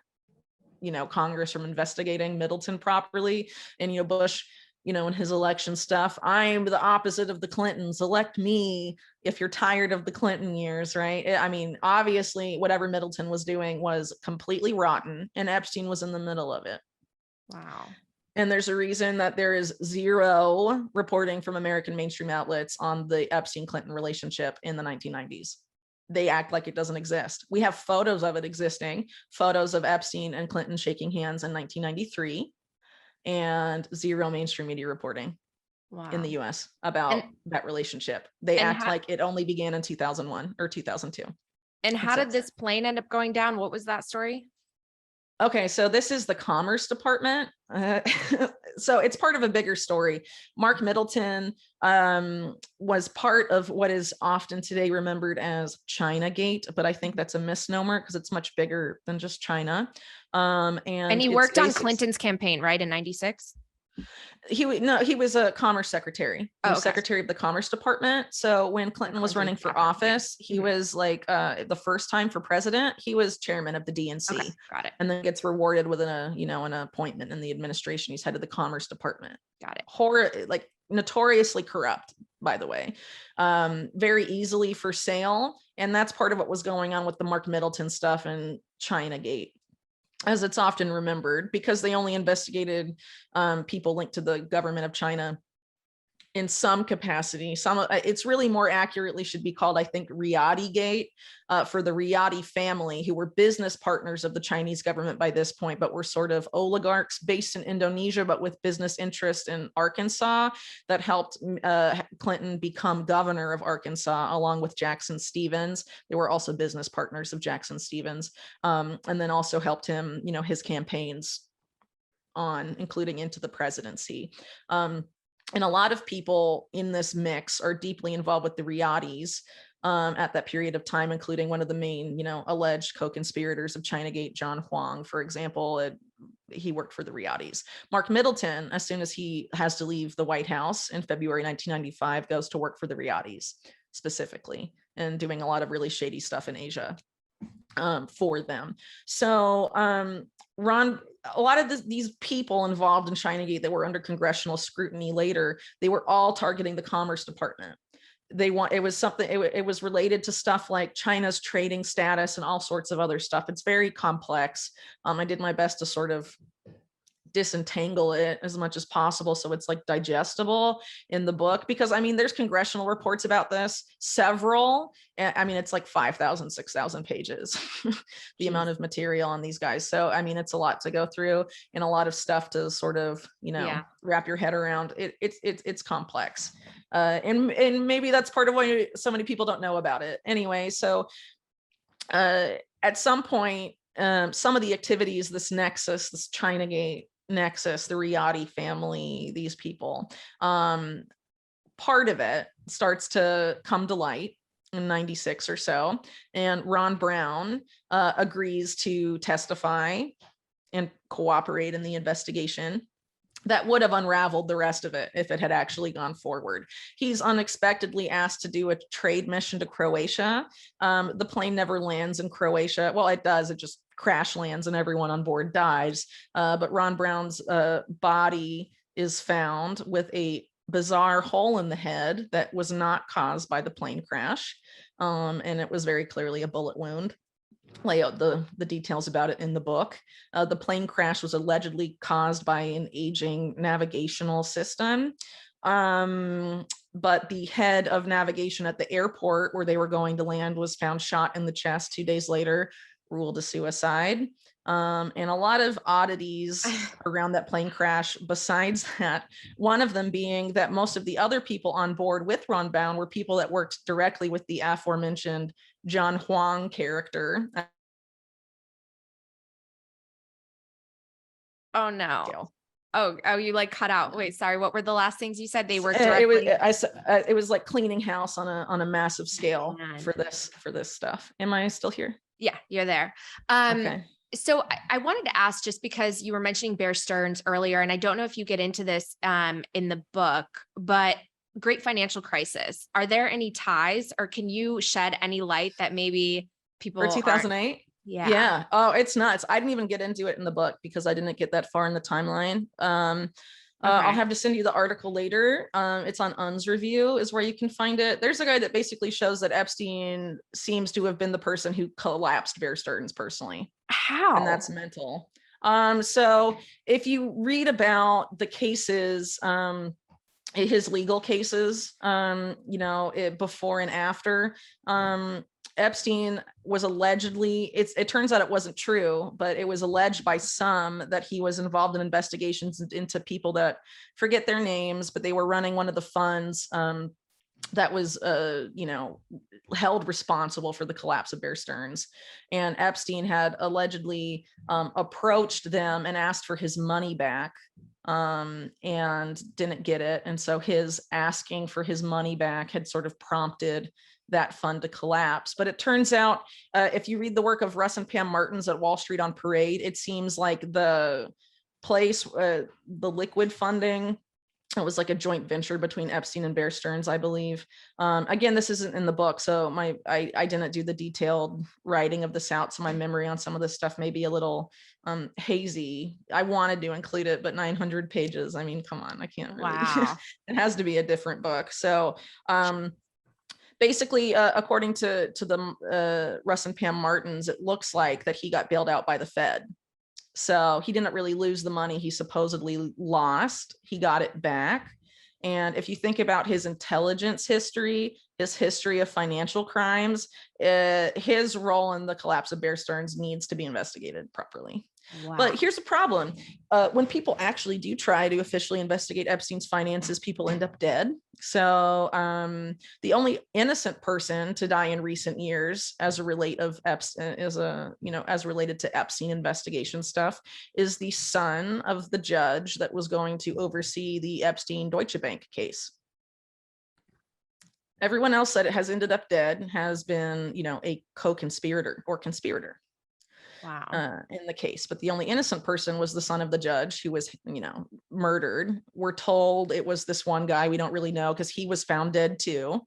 you know, Congress from investigating Middleton properly. And, you know, Bush, you know, in his election stuff, I'm the opposite of the Clintons. Elect me if you're tired of the Clinton years, right? I mean, obviously, whatever Middleton was doing was completely rotten, and Epstein was in the middle of it. Wow. And there's a reason that there is zero reporting from American mainstream outlets on the Epstein-Clinton relationship in the 1990s. They act like it doesn't exist. We have photos of it existing, photos of Epstein and Clinton shaking hands in 1993, and zero mainstream media reporting in the US about that relationship. They act like it only began in 2001 or 2002. And how did this plane end up going down? What was that story? Okay, so this is the Commerce Department. so it's part of a bigger story. Mark Middleton was part of what is often today remembered as Chinagate, but I think that's a misnomer because it's much bigger than just China. And he worked on Clinton's campaign, right, in 96? He was a commerce secretary. He was secretary of the Commerce Department. So when Clinton was running for office, he was like the first time for president, he was chairman of the DNC. Okay, got it. And then gets rewarded with an appointment in the administration. He's head of the Commerce Department. Got it. Like notoriously corrupt, by the way, very easily for sale. And that's part of what was going on with the Mark Middleton stuff and Chinagate, as it's often remembered, because they only investigated people linked to the government of China in some capacity. It's really more accurately should be called, I think, Riyadi Gate, for the Riyadi family, who were business partners of the Chinese government by this point, but were sort of oligarchs based in Indonesia, but with business interest in Arkansas, that helped Clinton become governor of Arkansas, along with Jackson Stevens. They were also business partners of Jackson Stevens, and then also helped him, his campaigns including into the presidency. And a lot of people in this mix are deeply involved with the Riyadis at that period of time, including one of the main, alleged co-conspirators of Chinagate, John Huang, for example. He worked for the Riyadis. Mark Middleton, as soon as he has to leave the White House in February 1995, goes to work for the Riyadis specifically, and doing a lot of really shady stuff in Asia for them. So a lot of these people involved in Chinagate that were under congressional scrutiny later, they were all targeting the Commerce Department. It was related to stuff like China's trading status and all sorts of other stuff. It's very complex. I did my best to sort of disentangle it as much as possible so it's like digestible in the book, because there's congressional reports about this, several. It's like 5,000, 6,000 pages, the amount of material on these guys. So it's a lot to go through and a lot of stuff to sort of wrap your head around. It's complex, and maybe that's part of why so many people don't know about it anyway. So at some point, some of the activities, this Chinagate nexus, the Riyadi family, these people, part of it starts to come to light in 96 or so. And Ron Brown agrees to testify and cooperate in the investigation that would have unraveled the rest of it if it had actually gone forward. He's unexpectedly asked to do a trade mission to Croatia. The plane never lands in Croatia. Well, it does. It just crash lands and everyone on board dies. But Ron Brown's body is found with a bizarre hole in the head that was not caused by the plane crash. And it was very clearly a bullet wound. Lay out the details about it in the book. The plane crash was allegedly caused by an aging navigational system. But the head of navigation at the airport where they were going to land was found shot in the chest 2 days later, ruled a suicide. And a lot of oddities around that plane crash besides that, one of them being that most of the other people on board with Ron Brown were people that worked directly with the aforementioned John Huang character. Oh no. Oh, you like cut out. Wait, sorry. What were the last things you said? They were directly. It was like cleaning house on a massive scale for this stuff. Am I still here? Yeah, you're there. Okay. So I wanted to ask, just because you were mentioning Bear Stearns earlier, and I don't know if you get into this in the book, but great financial crisis. Are there any ties, or can you shed any light that maybe people for 2008? Yeah. Oh, it's nuts. I didn't even get into it in the book because I didn't get that far in the timeline. I'll have to send you the article later. It's on Un's Review is where you can find it. There's a guy that basically shows that Epstein seems to have been the person who collapsed Bear Stearns personally. How? And that's mental. So if you read about the cases, his legal cases, before and after, Epstein was allegedly, it turns out it wasn't true, but it was alleged by some that he was involved in investigations into people that forget their names, but they were running one of the funds that was, held responsible for the collapse of Bear Stearns. And Epstein had allegedly approached them and asked for his money back and didn't get it. And so his asking for his money back had sort of prompted that fund to collapse. But it turns out, if you read the work of Russ and Pam Martins at Wall Street on Parade, it seems like the place, the liquid funding, it was like a joint venture between Epstein and Bear Stearns, I believe. Again, this isn't in the book, so I didn't do the detailed writing of this out, so my memory on some of this stuff may be a little hazy. I wanted to include it, but 900 pages. I mean, come on, I can't really. Wow. It has to be a different book. So basically, according to the Russ and Pam Martins, it looks like that he got bailed out by the Fed. So he didn't really lose the money he supposedly lost. He got it back. And if you think about his intelligence history, his history of financial crimes, his role in the collapse of Bear Stearns needs to be investigated properly. Wow. But here's the problem. When people actually do try to officially investigate Epstein's finances, people end up dead. So the only innocent person to die in recent years as related to Epstein investigation stuff is the son of the judge that was going to oversee the Epstein Deutsche Bank case. Everyone else that has ended up dead has been, a co-conspirator or conspirator. Wow. In the case, but the only innocent person was the son of the judge who was, murdered. We're told it was this one guy. We don't really know because he was found dead too.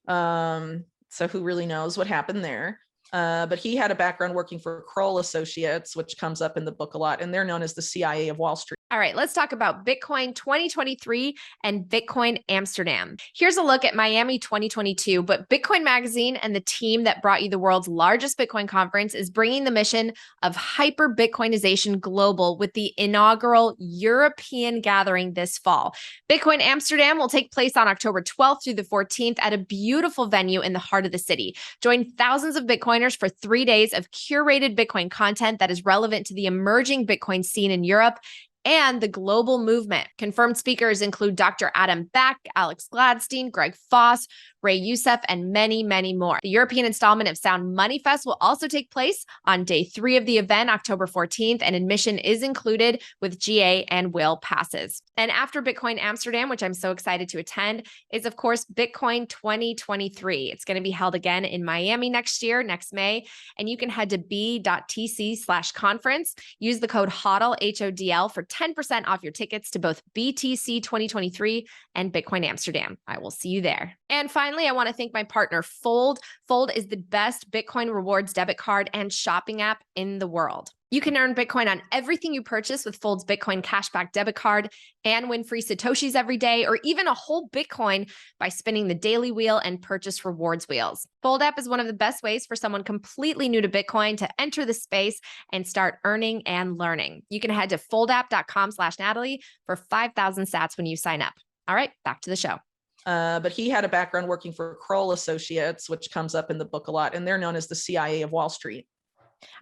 So who really knows what happened there? But he had a background working for Kroll Associates, which comes up in the book a lot, and they're known as the CIA of Wall Street. All right, let's talk about Bitcoin 2023 and Bitcoin Amsterdam. Here's a look at Miami 2022, but Bitcoin Magazine and the team that brought you the world's largest Bitcoin conference is bringing the mission of hyper Bitcoinization global with the inaugural European gathering this fall. Bitcoin Amsterdam will take place on October 12th through the 14th at a beautiful venue in the heart of the city. Join thousands of Bitcoiners for 3 days of curated Bitcoin content that is relevant to the emerging Bitcoin scene in Europe and the global movement. Confirmed speakers include Dr. Adam Back, Alex Gladstein, Greg Foss, Ray Youssef, and many, many more. The European installment of Sound Money Fest will also take place on day 3 of the event, October 14th, and admission is included with GA and Will passes. And after Bitcoin Amsterdam, which I'm so excited to attend, is of course Bitcoin 2023. It's going to be held again in Miami next May, and you can head to b.tc/conference. Use the code HODL, HODL, for 10% off your tickets to both BTC 2023 and Bitcoin Amsterdam. I will see you there. And finally, I want to thank my partner, Fold. Fold is the best Bitcoin rewards debit card and shopping app in the world. You can earn Bitcoin on everything you purchase with Fold's Bitcoin Cashback debit card and win free Satoshis every day, or even a whole Bitcoin by spinning the daily wheel and purchase rewards wheels. Fold app is one of the best ways for someone completely new to Bitcoin to enter the space and start earning and learning. You can head to foldapp.com/Natalie for 5,000 sats when you sign up. All right, back to the show. But he had a background working for Kroll Associates, which comes up in the book a lot, and they're known as the CIA of Wall Street.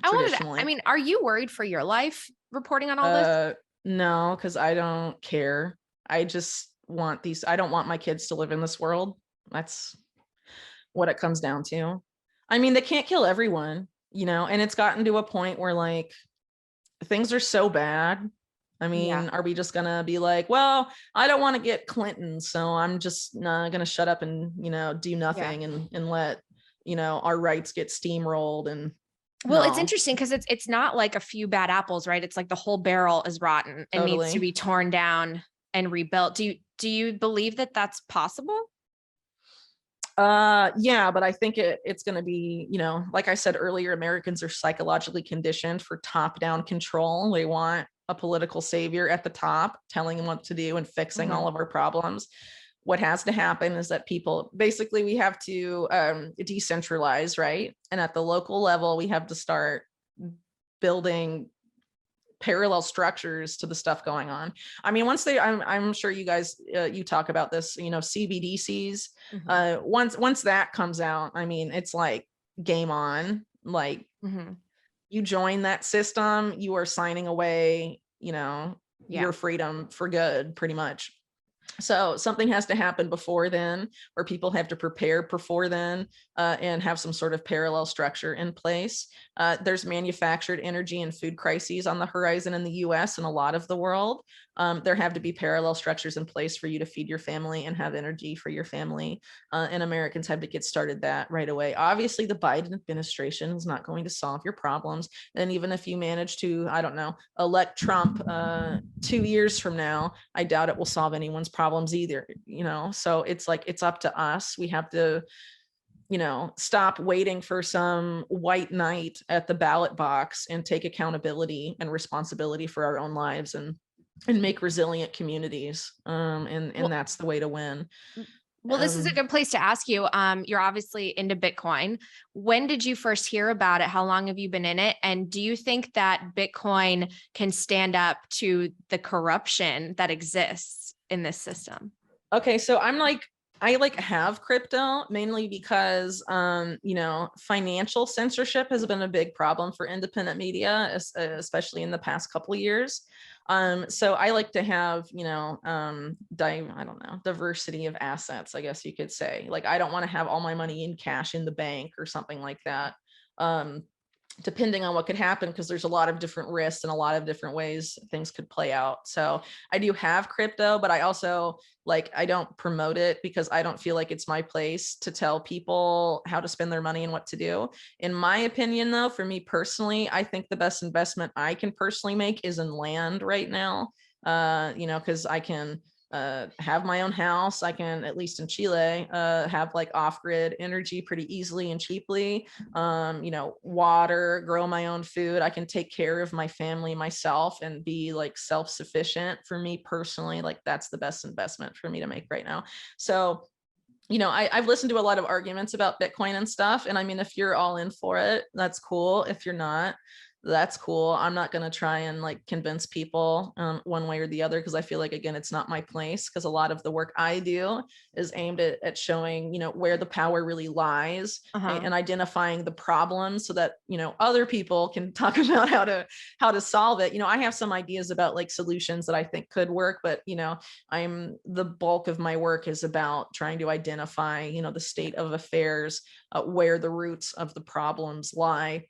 Are you worried for your life reporting on all this? No, because I don't care. I just want I don't want my kids to live in this world. That's what it comes down to. I mean, they can't kill everyone, and it's gotten to a point where like things are so bad. I mean, Are we just gonna be like, well, I don't want to get Clinton, so I'm just gonna shut up and, do nothing and let, our rights get steamrolled and well, it's interesting because it's not like a few bad apples, right? It's like the whole barrel is rotten and needs to be torn down and rebuilt. Do you believe that that's possible? Yeah, but I think it's going to be, like I said earlier, Americans are psychologically conditioned for top-down control. They want a political savior at the top telling them what to do and fixing all of our problems. What has to happen is that we have to decentralize, right? And at the local level, we have to start building parallel structures to the stuff going on. I mean, I'm sure you guys, you talk about this, CBDCs. Once that comes out, I mean, it's like game on. Like you join that system, you are signing away, your freedom for good, pretty much. So something has to happen before then, or people have to prepare before then, and have some sort of parallel structure in place. There's manufactured energy and food crises on the horizon in the US and a lot of the world. There have to be parallel structures in place for you to feed your family and have energy for your family. And Americans have to get started that right away. Obviously, the Biden administration is not going to solve your problems. And even if you manage to, I don't know, elect Trump 2 years from now, I doubt it will solve anyone's problems either, so it's like, it's up to us. We have to, stop waiting for some white knight at the ballot box and take accountability and responsibility for our own lives, and make resilient communities. And that's the way to win. Well, this is a good place to ask you. You're obviously into Bitcoin. When did you first hear about it? How long have you been in it? And do you think that Bitcoin can stand up to the corruption that exists in this system? Okay, so I have crypto mainly because financial censorship has been a big problem for independent media, especially in the past couple of years. So I like to have, I don't know, diversity of assets, I guess you could say. Like, I don't want to have all my money in cash in the bank or something like that. Depending on what could happen, because there's a lot of different risks and a lot of different ways things could play out. So I do have crypto, but I also I don't promote it because I don't feel like it's my place to tell people how to spend their money and what to do. In my opinion, though, for me personally, I think the best investment I can personally make is in land right now. Because I can have my own house. I can, at least in Chile, have off-grid energy pretty easily and cheaply. Water, grow my own food. I can take care of my family myself and be self-sufficient. For me personally, that's the best investment for me to make right now. So I've listened to a lot of arguments about Bitcoin and stuff. And I mean, if you're all in for it, that's cool. If you're not, that's cool. I'm not going to try and convince people one way or the other, because I feel like, again, it's not my place, because a lot of the work I do is aimed at showing, where the power really lies, and identifying the problems so that, other people can talk about how to solve it. I have some ideas about solutions that I think could work, but, the bulk of my work is about trying to identify, the state of affairs, where the roots of the problems lie.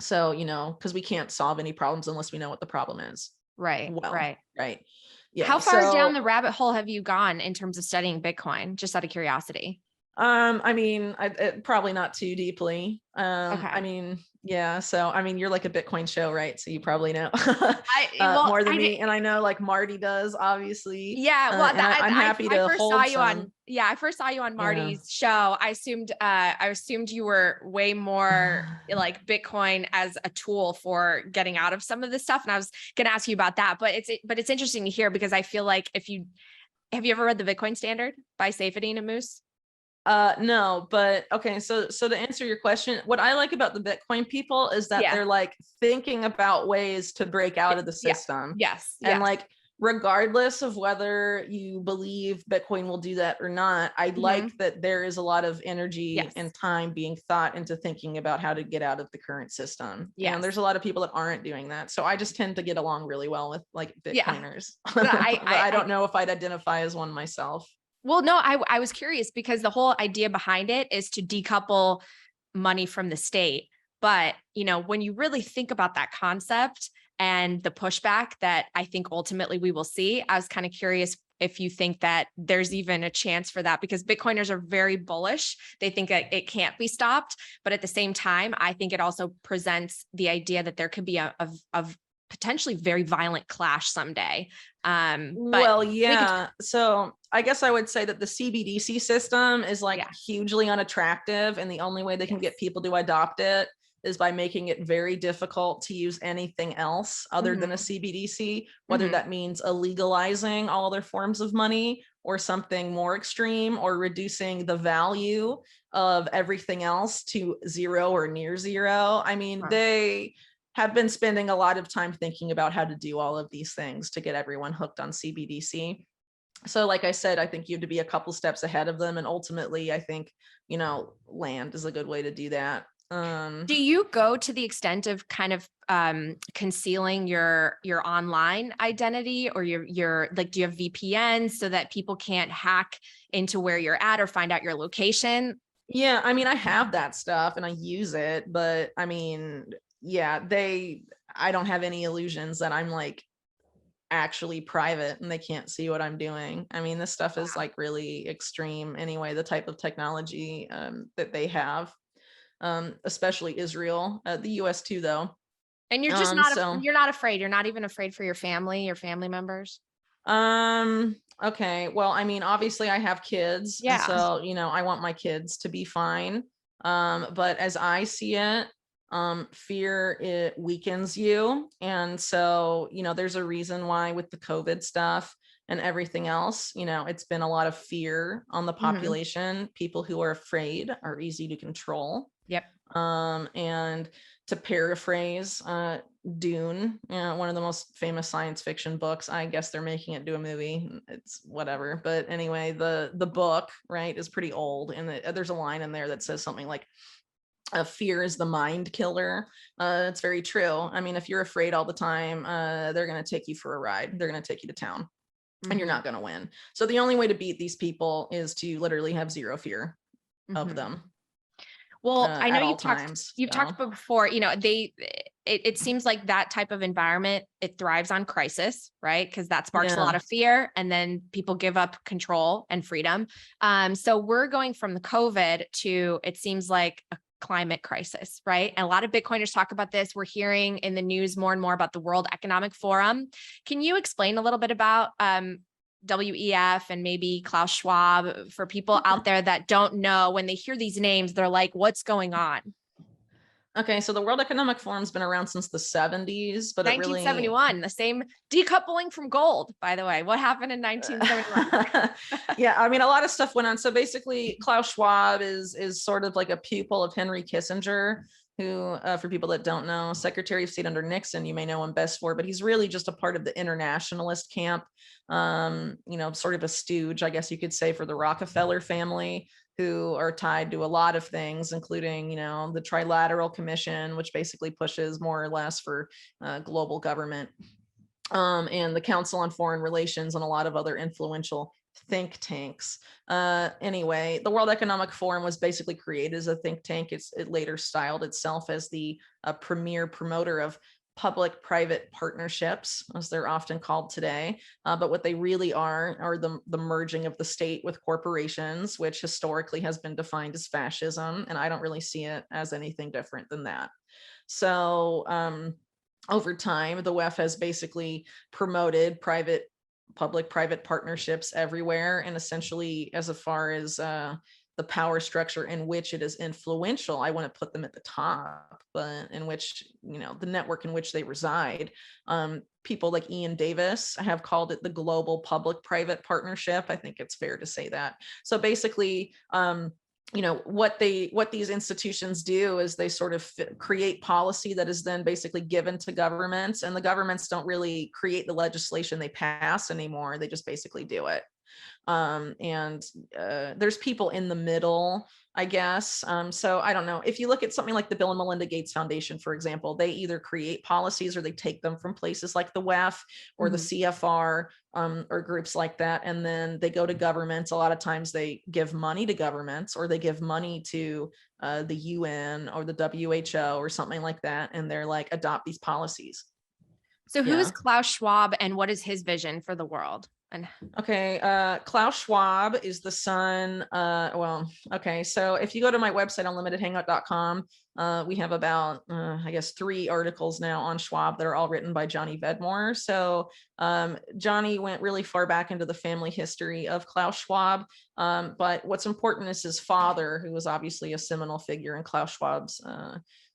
So, because we can't solve any problems unless we know what the problem is. Right. Right. Right. Yeah. How far down the rabbit hole have you gone in terms of studying Bitcoin? Just out of curiosity. I mean, probably not too deeply. Okay. I mean, yeah. So, I mean, you're a Bitcoin show, right? So you probably know Well, more than me. And I know Marty does, obviously. Yeah. Well, and I'm happy to first hold saw you some. I first saw you on Marty's show. I assumed you were way more Bitcoin as a tool for getting out of some of this stuff. And I was going to ask you about that, but it's interesting to hear, because I feel like have you ever read the Bitcoin Standard by Saifedean and Moose? No, but okay. So to answer your question, what I like about the Bitcoin people is that they're thinking about ways to break out of the system. Yes. And regardless of whether you believe Bitcoin will do that or not, I like that there is a lot of energy and time being thought into thinking about how to get out of the current system. And there's a lot of people that aren't doing that. So I just tend to get along really well with Bitcoiners. But I don't know if I'd identify as one myself. Well, no, I was curious, because the whole idea behind it is to decouple money from the state. But, when you really think about that concept and the pushback that I think ultimately we will see, I was kind of curious if you think that there's even a chance for that, because Bitcoiners are very bullish. They think that it can't be stopped. But at the same time, I think it also presents the idea that there could be a potentially very violent clash someday. So I guess I would say that the CBDC system is hugely unattractive, and the only way they can get people to adopt it is by making it very difficult to use anything else other than a CBDC, whether that means illegalizing all other forms of money, or something more extreme, or reducing the value of everything else to zero or near zero. I mean, they have been spending a lot of time thinking about how to do all of these things to get everyone hooked on CBDC. So like I said, I think you have to be a couple steps ahead of them. And ultimately, I think, land is a good way to do that. Do you go to the extent of kind of concealing your online identity, or your like, do you have VPNs so that people can't hack into where you're at or find out your location? Yeah, I mean, I have that stuff and I use it, but I mean, yeah, I don't have any illusions that I'm like actually private and they can't see what I'm doing. I mean, this stuff is like really extreme anyway, the type of technology that they have, especially Israel, the US too, though. And you're just So you're not afraid. You're not even afraid for your family members. Okay. Well, I mean, obviously I have kids, and Yeah. so, I want my kids to be fine. But as I see it, fear, it weakens you. And so, there's a reason why with the COVID stuff and everything else, it's been a lot of fear on the Hmm. population. People who are afraid are easy to control. Yep. And to paraphrase Dune, one of the most famous science fiction books. I guess they're making it do a movie. It's whatever. But anyway, the book, right, is pretty old. And there's a line in there that says something like, fear is the mind killer. It's very true. I mean, if you're afraid all the time, they're going to take you for a ride. They're going to take you to town and you're Hmm. not going to win. So the only way to beat these people is to literally have zero fear of Hmm. them Well, I know at all times. you've talked So. before, it seems like that type of environment, it thrives on crisis, right? Because that sparks a lot Yeah. of fear, and then people give up control and freedom. So we're going from the COVID to, it seems like, a climate crisis, right? And a lot of Bitcoiners talk about this. We're hearing in the news more and more about the World Economic Forum. Can you explain a little bit about WEF and maybe Klaus Schwab, for people out there that don't know? When they hear these names, they're like, what's going on? Okay, so the World Economic Forum's been around since the 70s, but it really 1971, the same decoupling from gold, by the way. What happened in 1971? yeah, I mean, a lot of stuff went on. So basically, Klaus Schwab is sort of like a pupil of Henry Kissinger, who, for people that don't know, Secretary of State under Nixon, you may know him best for, but he's really just a part of the internationalist camp, sort of a stooge, I guess you could say, for the Rockefeller family, who are tied to a lot of things, including, the Trilateral Commission, which basically pushes more or less for global government, and the Council on Foreign Relations, and a lot of other influential think tanks. Anyway, the World Economic Forum was basically created as a think tank. It later styled itself as the premier promoter of public-private partnerships, as they're often called today. But what they really are the merging of the state with corporations, which historically has been defined as fascism. And I don't really see it as anything different than that. So over time, the WEF has basically promoted public-private partnerships everywhere. And essentially, as far as the power structure in which it is influential, I want to put them at the top, but in which, the network in which they reside. People like Ian Davis have called it the global public-private partnership. I think it's fair to say that. So basically, what these institutions do is they sort of create policy that is then basically given to governments, and the governments don't really create the legislation they pass anymore. They just basically do it. And there's people in the middle, I guess. So I don't know. If you look at something like the Bill and Melinda Gates Foundation, for example, they either create policies or they take them from places like the WEF or the Mhm. CFR, or groups like that. And then they go to governments. A lot of times they give money to governments, or they give money to the UN or the WHO or something like that. And they're like, adopt these policies. So who is Yeah. Klaus Schwab, and what is his vision for the world? And Okay, Klaus Schwab is the son. Okay, so if you go to my website, unlimitedhangout.com, we have about, I guess, 3 articles now on Schwab that are all written by Johnny Vedmore. So Johnny went really far back into the family history of Klaus Schwab. But what's important is his father, who was obviously a seminal figure in Klaus Schwab's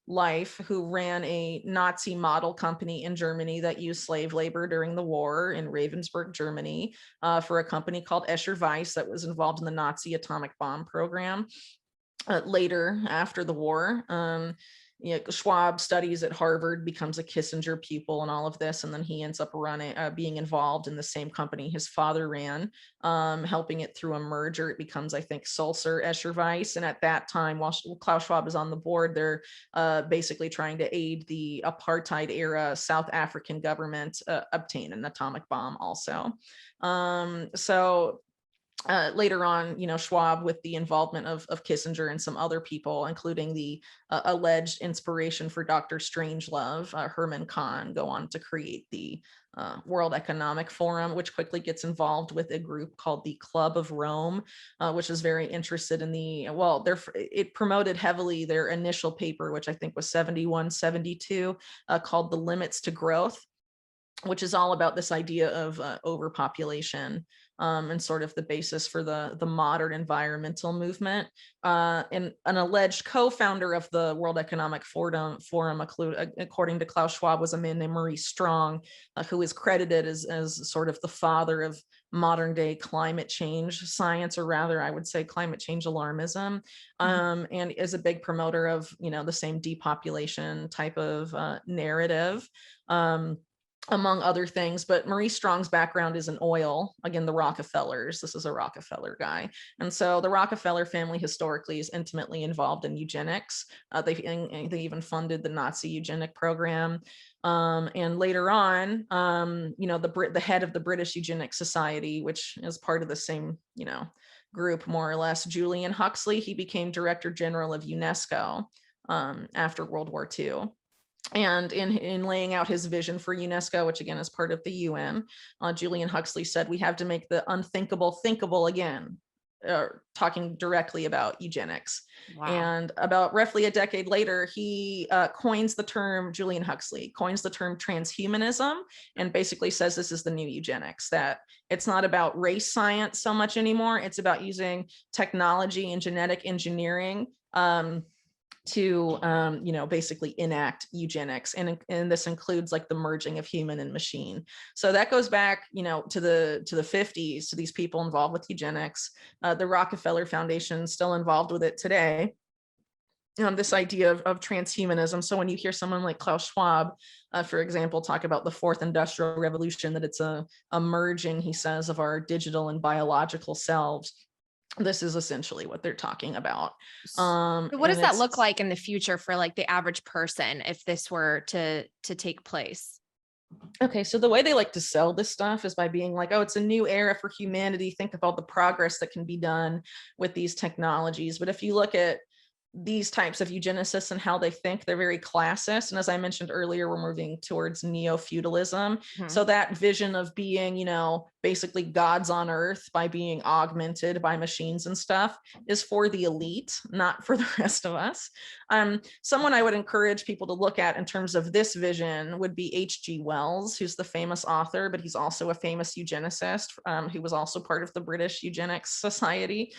life, who ran a Nazi model company in Germany that used slave labor during the war in Ravensburg, Germany, for a company called Escher Weiss that was involved in the Nazi atomic bomb program. Later, after the war, Schwab studies at Harvard, becomes a Kissinger pupil and all of this. And then he ends up being involved in the same company his father ran, helping it through a merger. It becomes, I think, Sulzer Escher Weiss. And at that time, while Klaus Schwab is on the board, they're basically trying to aid the apartheid era South African government obtain an atomic bomb also. Later on, Schwab, with the involvement of Kissinger and some other people, including the alleged inspiration for Dr. Strangelove, Herman Kahn, go on to create the World Economic Forum, which quickly gets involved with a group called the Club of Rome, which is very interested in it promoted heavily their initial paper, which I think was 71, 72, called The Limits to Growth, which is all about this idea of overpopulation, and sort of the basis for the modern environmental movement. And an alleged co-founder of the World Economic Forum, according to Klaus Schwab, was a man named Maurice Strong, who is credited as sort of the father of modern day climate change science, or rather, I would say climate change alarmism, and is a big promoter of, the same depopulation type of narrative. Among other things, but Maurice Strong's background is in oil. Again, the Rockefellers. This is a Rockefeller guy. And so the Rockefeller family historically is intimately involved in eugenics. They even funded the Nazi eugenic program. And later on, the head of the British Eugenics Society, which is part of the same, group, more or less, Julian Huxley, he became Director General of UNESCO after World War II. And in laying out his vision for UNESCO, which again is part of the UN, Julian Huxley said, we have to make the unthinkable thinkable again, talking directly about eugenics. Wow. And about roughly a decade later, he Julian Huxley coins the term transhumanism, and basically says this is the new eugenics, that it's not about race science so much anymore. It's about using technology and genetic engineering to basically enact eugenics, and this includes like the merging of human and machine. So that goes back to the 50s, to these people involved with eugenics. The Rockefeller Foundation is still involved with it today. This idea of transhumanism. So when you hear someone like Klaus Schwab, for example, talk about the fourth industrial revolution, that it's a merging, he says, of our digital and biological selves, this is essentially what they're talking about. So what does that look like in the future for like the average person if this were to take place? Okay, so the way they like to sell this stuff is by being like, oh, it's a new era for humanity. Think of all the progress that can be done with these technologies. But if you look at these types of eugenicists and how they think, they're very classist. And as I mentioned earlier, we're moving towards Neofeudalism. So that vision of being, basically gods on earth by being augmented by machines and stuff is for the elite, not for the rest of us. Someone I would encourage people to look at in terms of this vision would be H.G. Wells, who's the famous author, but he's also a famous eugenicist, who was also part of the British Eugenics Society.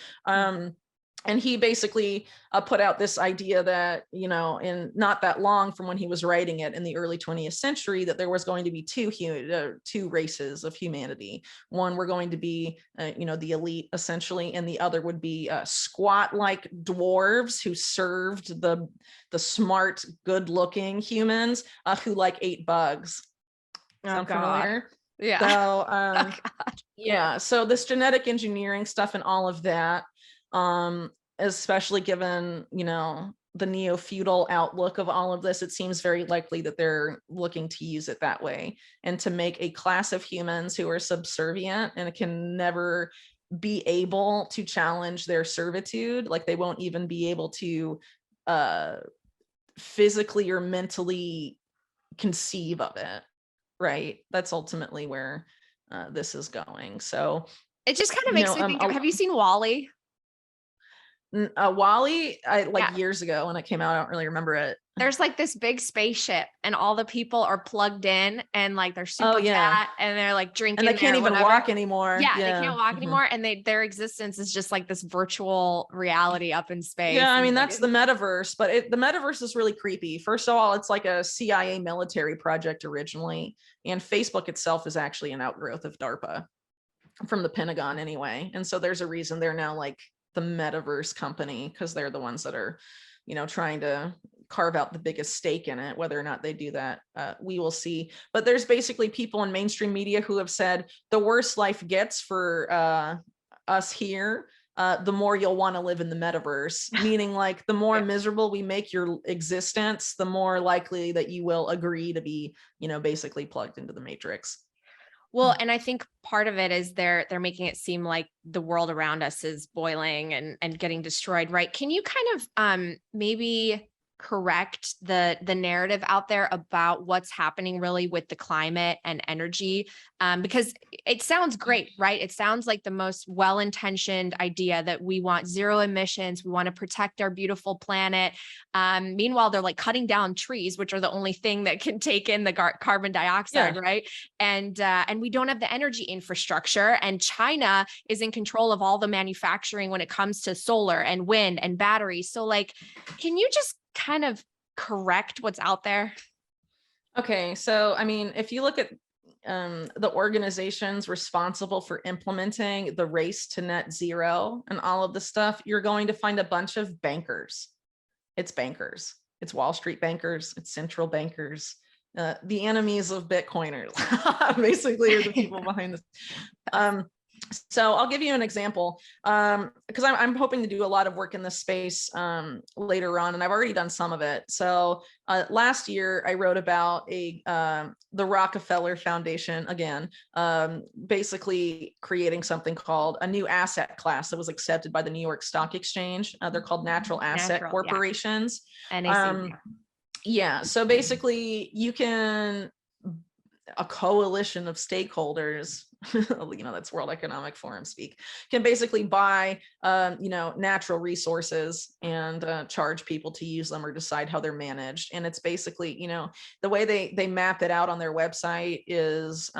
And he basically put out this idea that, in not that long from when he was writing it in the early 20th century, that there was going to be two races of humanity. One were going to be, the elite essentially, and the other would be squat-like dwarves who served the smart, good-looking humans who ate bugs. Sound familiar? Yeah. So, yeah. So this genetic engineering stuff and all of that, especially given, the neo-feudal outlook of all of this, it seems very likely that they're looking to use it that way, and to make a class of humans who are subservient and can never be able to challenge their servitude. Like they won't even be able to physically or mentally conceive of it. Right. That's ultimately where this is going. So it just kind of makes me think, have you seen WALL-E? WALL-E, years ago when it came out, I don't really remember it. There's this big spaceship and all the people are plugged in and they're super fat and they're drinking. And they can't even walk anymore. Yeah, they can't walk anymore. And their existence is just this virtual reality up in space. Yeah, I mean, that's the metaverse, but the metaverse is really creepy. First of all, it's like a CIA military project originally. And Facebook itself is actually an outgrowth of DARPA, from the Pentagon anyway. And so there's a reason they're now the metaverse company, because they're the ones that are, trying to carve out the biggest stake in it. Whether or not they do that, we will see. But there's basically people in mainstream media who have said the worse life gets for us here, the more you'll want to live in the metaverse, meaning like the more miserable we make your existence, the more likely that you will agree to be, basically plugged into the matrix. Well, and I think part of it is they're making it seem like the world around us is boiling and getting destroyed, right? Can you kind of maybe correct the narrative out there about what's happening really with the climate and energy? Because it sounds great, right? It sounds like the most well-intentioned idea that we want zero emissions, we want to protect our beautiful planet. Meanwhile, they're like cutting down trees, which are the only thing that can take in the carbon dioxide, right? And we don't have the energy infrastructure. And China is in control of all the manufacturing when it comes to solar and wind and batteries. So, like, can you just kind of correct what's out there? Okay, so I mean, if you look at the organizations responsible for implementing the race to net zero and all of the stuff, you're going to find a bunch of bankers. It's bankers. It's Wall Street bankers. It's central bankers. The enemies of Bitcoiners, basically, are the people behind this. So I'll give you an example, because I'm hoping to do a lot of work in this space later on, and I've already done some of it. So last year I wrote about the Rockefeller Foundation, again, basically creating something called a new asset class that was accepted by the New York Stock Exchange. They're called natural asset corporations. Yeah. So basically you can, a coalition of stakeholders, that's World Economic Forum speak, can basically buy, natural resources and charge people to use them or decide how they're managed. And it's basically, the way they map it out on their website is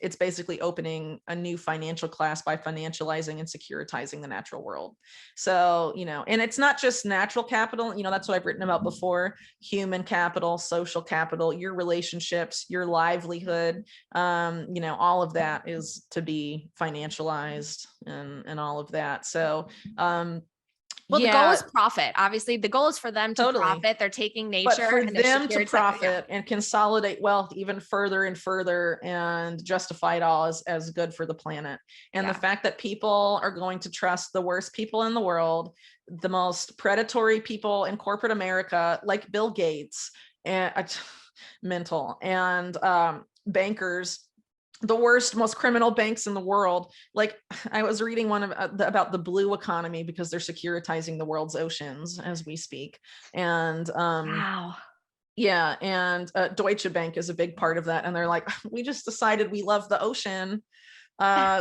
it's basically opening a new financial class by financializing and securitizing the natural world. So, and it's not just natural capital, that's what I've written about before: human capital, social capital, your relationships, your livelihood, all of that is to be financialized and all of that. So well, the goal is profit. Obviously, the goal is for them to profit. They're taking nature, but for them to profit and consolidate wealth even further and further and justify it all as good for the planet. And the fact that people are going to trust the worst people in the world, the most predatory people in corporate America, like Bill Gates, and mental, and bankers, the worst, most criminal banks in the world. Like, I was reading one about the blue economy, because they're securitizing the world's oceans as we speak. And wow. Yeah, and Deutsche Bank is a big part of that. And they're like, we just decided we love the ocean,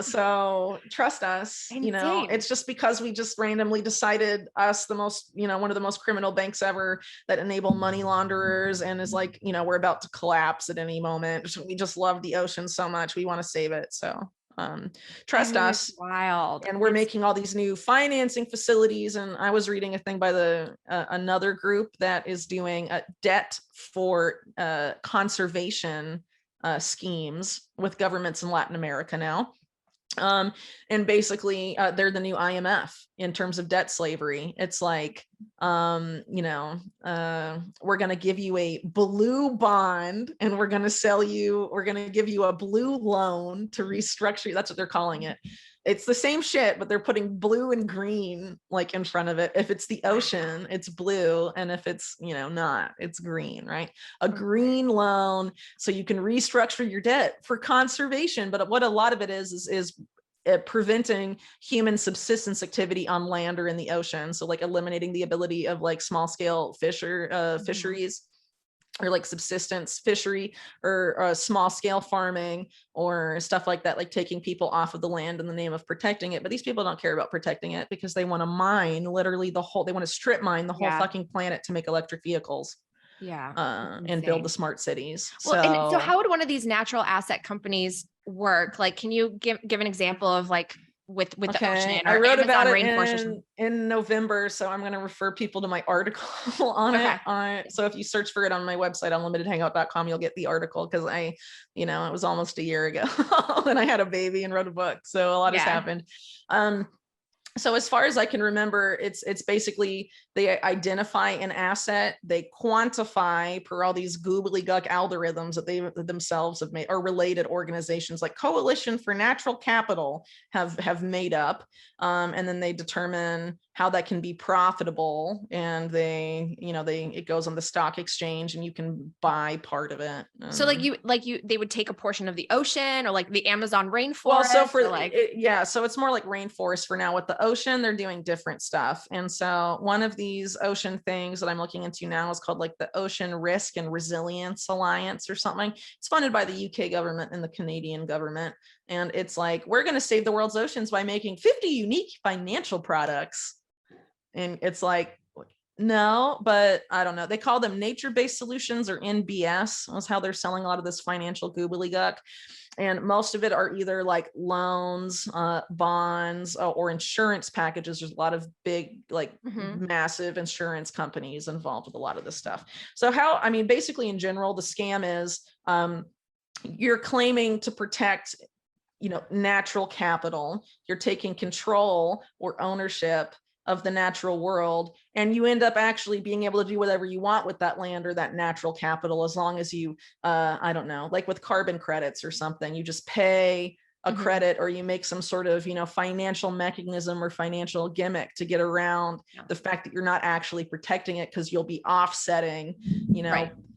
so trust us. It's just because we just randomly decided us, the most, one of the most criminal banks ever, that enable money launderers, and is like, we're about to collapse at any moment. We just love the ocean so much, we want to save it. So trust us. Wild. And we're making all these new financing facilities. And I was reading a thing by another group that is doing debt for conservation schemes with governments in Latin America now. And basically they're the new IMF in terms of debt slavery. It's like, we're going to give you a blue bond, and we're going to give you a blue loan to restructure. That's what they're calling it. It's the same shit, but they're putting blue and green like in front of it. If it's the ocean, it's blue. And if it's, not, it's green, right? A green loan, so you can restructure your debt for conservation. But what a lot of it is preventing human subsistence activity on land or in the ocean. So like eliminating the ability of like small scale fisheries, or like subsistence fishery, or small scale farming, or stuff like that, like taking people off of the land in the name of protecting it. But these people don't care about protecting it, because they want to mine literally they want to strip mine the whole fucking planet to make electric vehicles. And build the smart cities. Well, so how would one of these natural asset companies work? Like, can you give an example of like with the ocean? I wrote about it in November, so I'm going to refer people to my article on it. So if you search for it on my website, unlimitedhangout.com, you'll get the article, because it was almost a year ago and I had a baby and wrote a book, so a lot has happened. So as far as I can remember, it's basically they identify an asset, they quantify per all these gobbledygook algorithms that they themselves have made, or related organizations like Coalition for Natural Capital have made up, and then they determine how that can be profitable, and it goes on the stock exchange, and you can buy part of it. So they would take a portion of the ocean or like the Amazon rainforest. Well, so so it's more like rainforest for now. With the ocean, they're doing different stuff. And so one of these ocean things that I'm looking into now is called like the Ocean Risk and Resilience Alliance or something. It's funded by the UK government and the Canadian government. And it's like, we're going to save the world's oceans by making 50 unique financial products. And it's like, no, but I don't know. They call them nature-based solutions, or NBS. That's how they're selling a lot of this financial gobbledygook. And most of it are either like loans, bonds, or insurance packages. There's a lot of big, like massive insurance companies involved with a lot of this stuff. So basically in general, the scam is you're claiming to protect, natural capital. You're taking control or ownership of the natural world, and you end up actually being able to do whatever you want with that land or that natural capital, as long as you I don't know, like with carbon credits or something, you just pay a credit, or you make some sort of financial mechanism or financial gimmick to get around the fact that you're not actually protecting it, because you'll be offsetting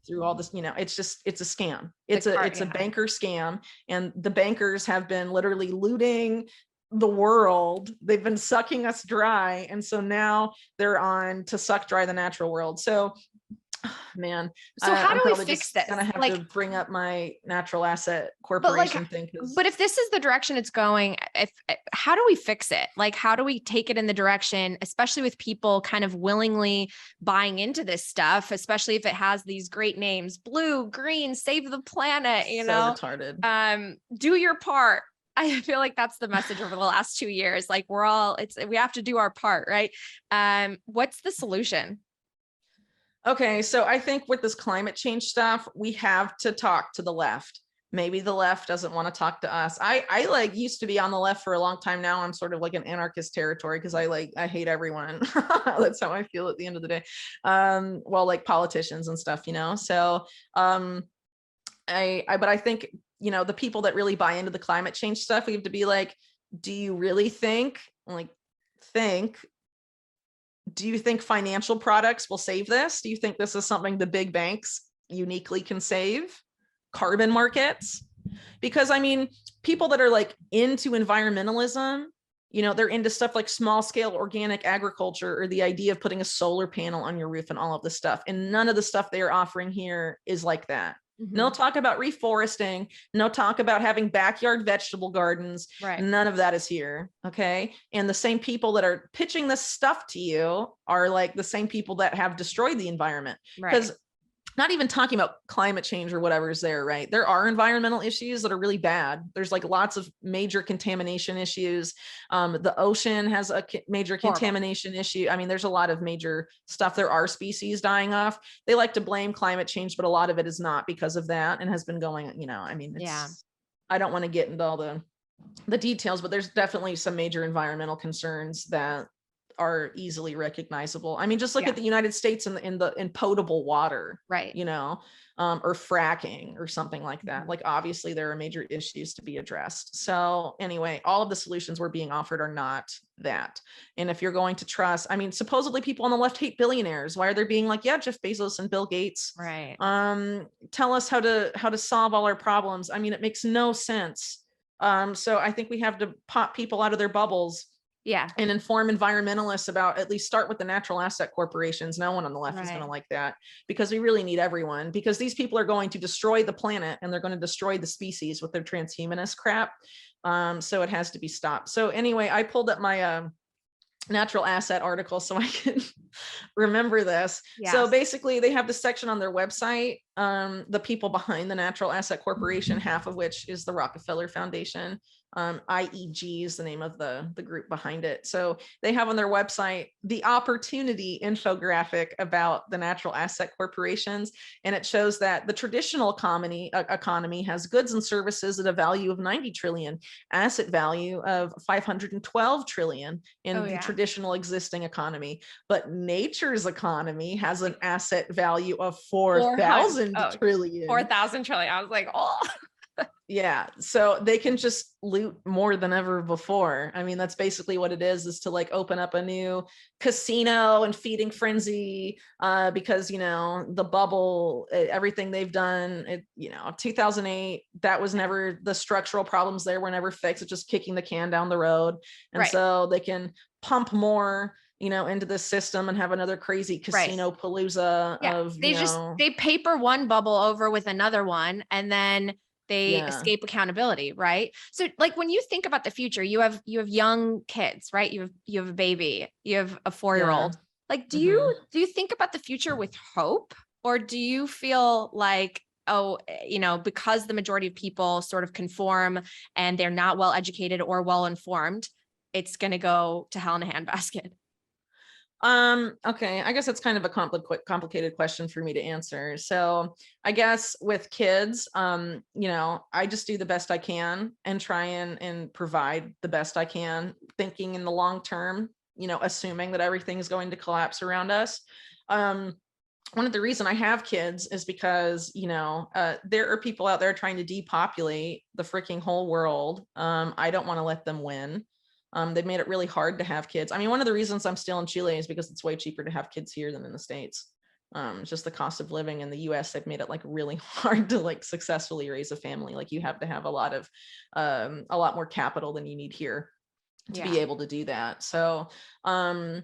through all this. It's a scam. It's a banker scam, and the bankers have been literally looting the world. They've been sucking us dry, and so now they're on to suck dry the natural world. So man, so how do we fix this? Gonna have to bring up my natural asset corporation thing. But if this is the direction it's going, how do we fix it? Like, how do we take it in the direction, especially with people kind of willingly buying into this stuff, especially if it has these great names, blue, green, save the planet, retarded. Do your part. I feel like that's the message over the last 2 years. Like we have to do our part, right? What's the solution? Okay, so I think with this climate change stuff, we have to talk to the left. Maybe the left doesn't want to talk to us. I used to be on the left for a long time. Now I'm sort of like an anarchist territory, because I hate everyone. That's how I feel at the end of the day. Like politicians and stuff, So but I think, the people that really buy into the climate change stuff, we have to be like, do you really think, do you think financial products will save this? Do you think this is something the big banks uniquely can save? Carbon markets? Because people that are like into environmentalism, they're into stuff like small scale organic agriculture, or the idea of putting a solar panel on your roof and all of this stuff. And none of the stuff they are offering here is like that. No talk about reforesting, no talk about having backyard vegetable gardens. Right. None of that is here. Okay. And the same people that are pitching this stuff to you are like the same people that have destroyed the environment. Because not even talking about climate change or whatever is there, right? There are environmental issues that are really bad. There's like lots of major contamination issues. The ocean has a major contamination issue. There's a lot of major stuff. There are species dying off. They like to blame climate change, but a lot of it is not because of that, and has been going, I don't want to get into all the details, but there's definitely some major environmental concerns that are easily recognizable. Just look at the United States in potable water, right? Or fracking or something like that. Like, obviously there are major issues to be addressed. So anyway, all of the solutions we're being offered are not that. And if you're going to trust, supposedly people on the left hate billionaires. Why are they being like, yeah, Jeff Bezos and Bill Gates, right? Tell us how to solve all our problems. It makes no sense. So I think we have to pop people out of their bubbles. Yeah. And inform environmentalists about, at least start with the natural asset corporations. No one on the left is going to like that, because we really need everyone, because these people are going to destroy the planet, and they're going to destroy the species with their transhumanist crap. So it has to be stopped. So anyway, I pulled up my natural asset article so I can remember this. Yes. So basically they have this section on their website the people behind the Natural Asset Corporation, half of which is the Rockefeller Foundation. IEG is the name of the group behind it. So they have on their website the opportunity infographic about the natural asset corporations. And it shows that the traditional economy has goods and services at a value of 90 trillion, asset value of 512 trillion in the traditional existing economy. But nature's economy has an asset value of 4,000 trillion. 4,000 trillion. I was like, oh. Yeah, so they can just loot more than ever before. I mean, that's basically what it is to like open up a new casino and feeding frenzy, because, you know, the bubble, everything they've done, 2008, that was never, the structural problems there were never fixed. It's just kicking the can down the road. And so they can pump more, into this system and have another crazy casino palooza of, they paper one bubble over with another one, and then they escape accountability, right? So like when you think about the future, you have young kids, right? You have a baby, you have a 4-year-old. Like, do you think about the future with hope, or do you feel like, oh, because the majority of people sort of conform and they're not well educated or well informed, it's going to go to hell in a handbasket? Okay, I guess it's kind of a complicated question for me to answer. So I guess with kids, I just do the best I can and try and provide the best I can, thinking in the long term, assuming that everything is going to collapse around us. One of the reasons I have kids is because, there are people out there trying to depopulate the freaking whole world. I don't want to let them win. They've made it really hard to have kids. I mean, one of the reasons I'm still in Chile is because it's way cheaper to have kids here than in the States. Just the cost of living in the US, they've made it like really hard to like successfully raise a family. Like you have to have a lot more capital than you need here to be able to do that. So, I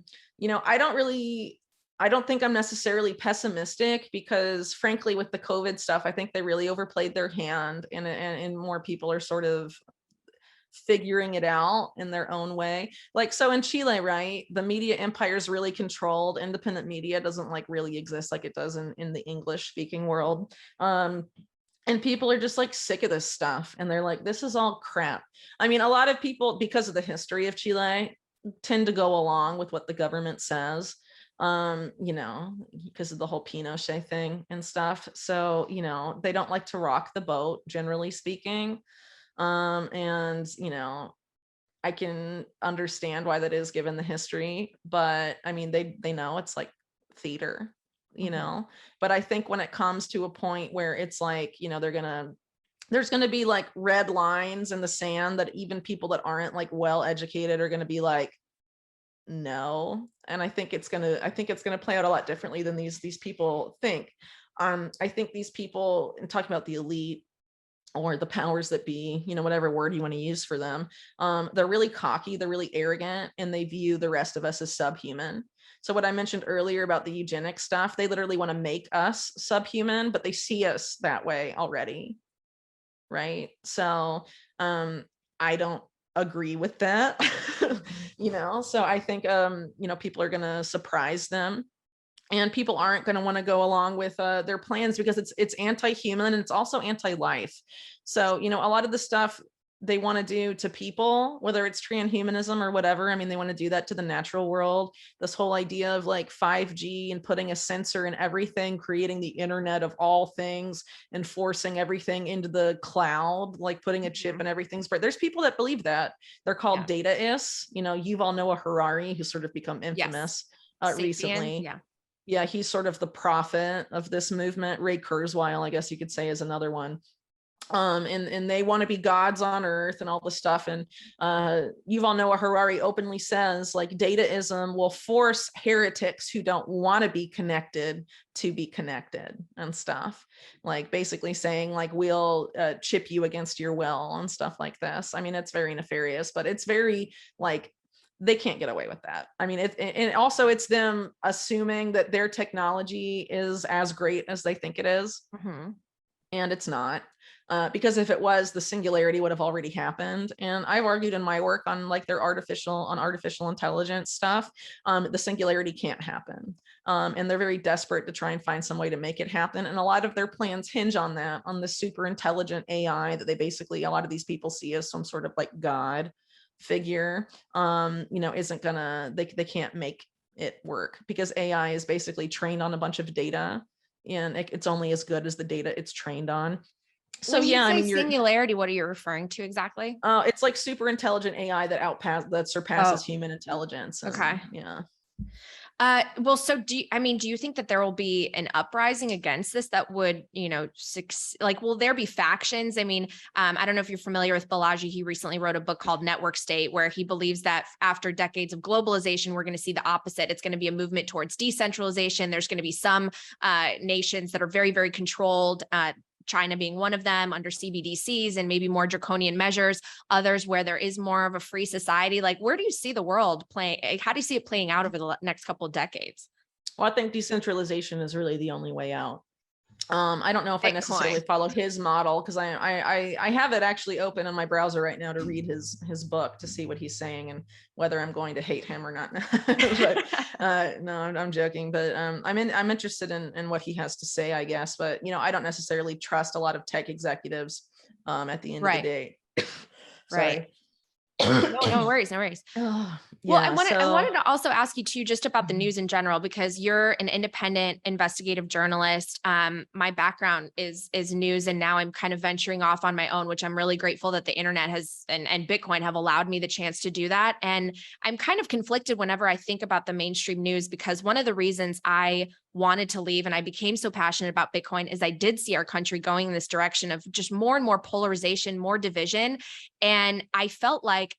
don't think I'm necessarily pessimistic, because frankly, with the COVID stuff, I think they really overplayed their hand, and more people are sort of figuring it out in their own way. Like, so in Chile, right, the media empire is really controlled. Independent media doesn't like really exist like it does in the English speaking world. And people are just like sick of this stuff, and they're like, this is all crap. I mean, a lot of people, because of the history of Chile, tend to go along with what the government says, because of the whole Pinochet thing and stuff. So, they don't like to rock the boat, generally speaking. And I can understand why that is given the history, but I mean, they know it's like theater, but I think when it comes to a point where it's like, there's going to be like red lines in the sand that even people that aren't like well educated are going to be like, no. And I think it's going to play out a lot differently than these people think. I think these people, and talking about the elite, or the powers that be, whatever word you want to use for them, they're really cocky, they're really arrogant, and they view the rest of us as subhuman. So what I mentioned earlier about the eugenics stuff, they literally want to make us subhuman, but they see us that way already, right? So I don't agree with that. So I think people are going to surprise them. And people aren't going to want to go along with their plans, because it's anti-human, and it's also anti-life. So, a lot of the stuff they want to do to people, whether it's transhumanism or whatever, I mean, they want to do that to the natural world. This whole idea of like 5G and putting a sensor in everything, creating the internet of all things, and forcing everything into the cloud, like putting a chip in everything. But there's people that believe that. They're called dataists. Yuval Noah Harari, who's sort of become infamous recently. Yeah, he's sort of the prophet of this movement. Ray Kurzweil, I guess you could say, is another one. And they want to be gods on earth and all this stuff. And Yuval Noah Harari openly says, like, dataism will force heretics who don't want to be connected to be connected and stuff. Like basically saying like, we'll chip you against your will and stuff like this. I mean, it's very nefarious, but it's very like, they can't get away with that. I mean, and also it's them assuming that their technology is as great as they think it is. And it's not. because if it was, the singularity would have already happened. And I've argued in my work on like their artificial intelligence stuff, the singularity can't happen. And they're very desperate to try and find some way to make it happen. And a lot of their plans hinge on that, on the super intelligent AI that they basically, a lot of these people see as some sort of like God figure, isn't gonna, they can't make it work, because AI is basically trained on a bunch of data, and it's only as good as the data it's trained on. So When you yeah, I say mean, singularity, what are you referring to exactly? it's like super intelligent AI that surpasses Oh, human intelligence, and okay. yeah. Well, so do you think that there will be an uprising against this that would, like, will there be factions? I mean, I don't know if you're familiar with Balaji. He recently wrote a book called Network State, where he believes that after decades of globalization, we're going to see the opposite. It's going to be a movement towards decentralization. There's going to be some nations that are very, very controlled, China being one of them, under CBDCs and maybe more draconian measures, others where there is more of a free society. Like, where do you see the world playing? How do you see it playing out over the next couple of decades? Well, I think decentralization is really the only way out. I don't know if I necessarily Bitcoin. follow his model, because I have it actually open on my browser right now to read his book, to see what he's saying and whether I'm going to hate him or not. But no, I'm joking. But I'm interested in what he has to say, I guess. But I don't necessarily trust a lot of tech executives at the end of the Right. day. Right. Sorry. No worries. No worries. Oh, Well, yeah. I So wanted to also ask you too, just about the mhm. news in general, because you're an independent investigative journalist. My background is news, and now I'm kind of venturing off on my own, which I'm really grateful that the internet has and Bitcoin have allowed me the chance to do that. And I'm kind of conflicted whenever I think about the mainstream news, because one of the reasons I wanted to leave and I became so passionate about Bitcoin is I did see our country going in this direction of just more and more polarization, more division, and I felt like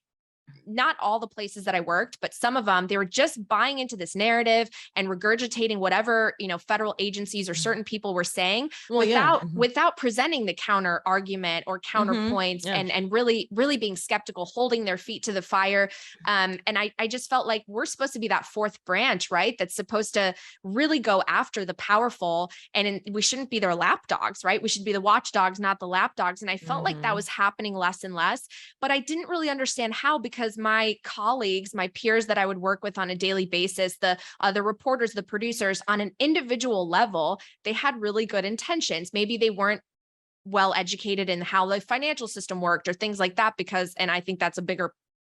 not all the places that I worked, but some of them, they were just buying into this narrative and regurgitating whatever, federal agencies or certain people were saying, well, yeah. without presenting the counter argument or counterpoints, Yeah. and really, really being skeptical, holding their feet to the fire. And I just felt like we're supposed to be that fourth branch, right? That's supposed to really go after the powerful, and we shouldn't be their lapdogs, right? We should be the watchdogs, not the lapdogs. And I felt like that was happening less and less, but I didn't really understand how, because my colleagues, my peers that I would work with on a daily basis, the reporters, the producers, on an individual level, they had really good intentions. Maybe they weren't well educated in how the financial system worked or things like that, because, and I think that's a bigger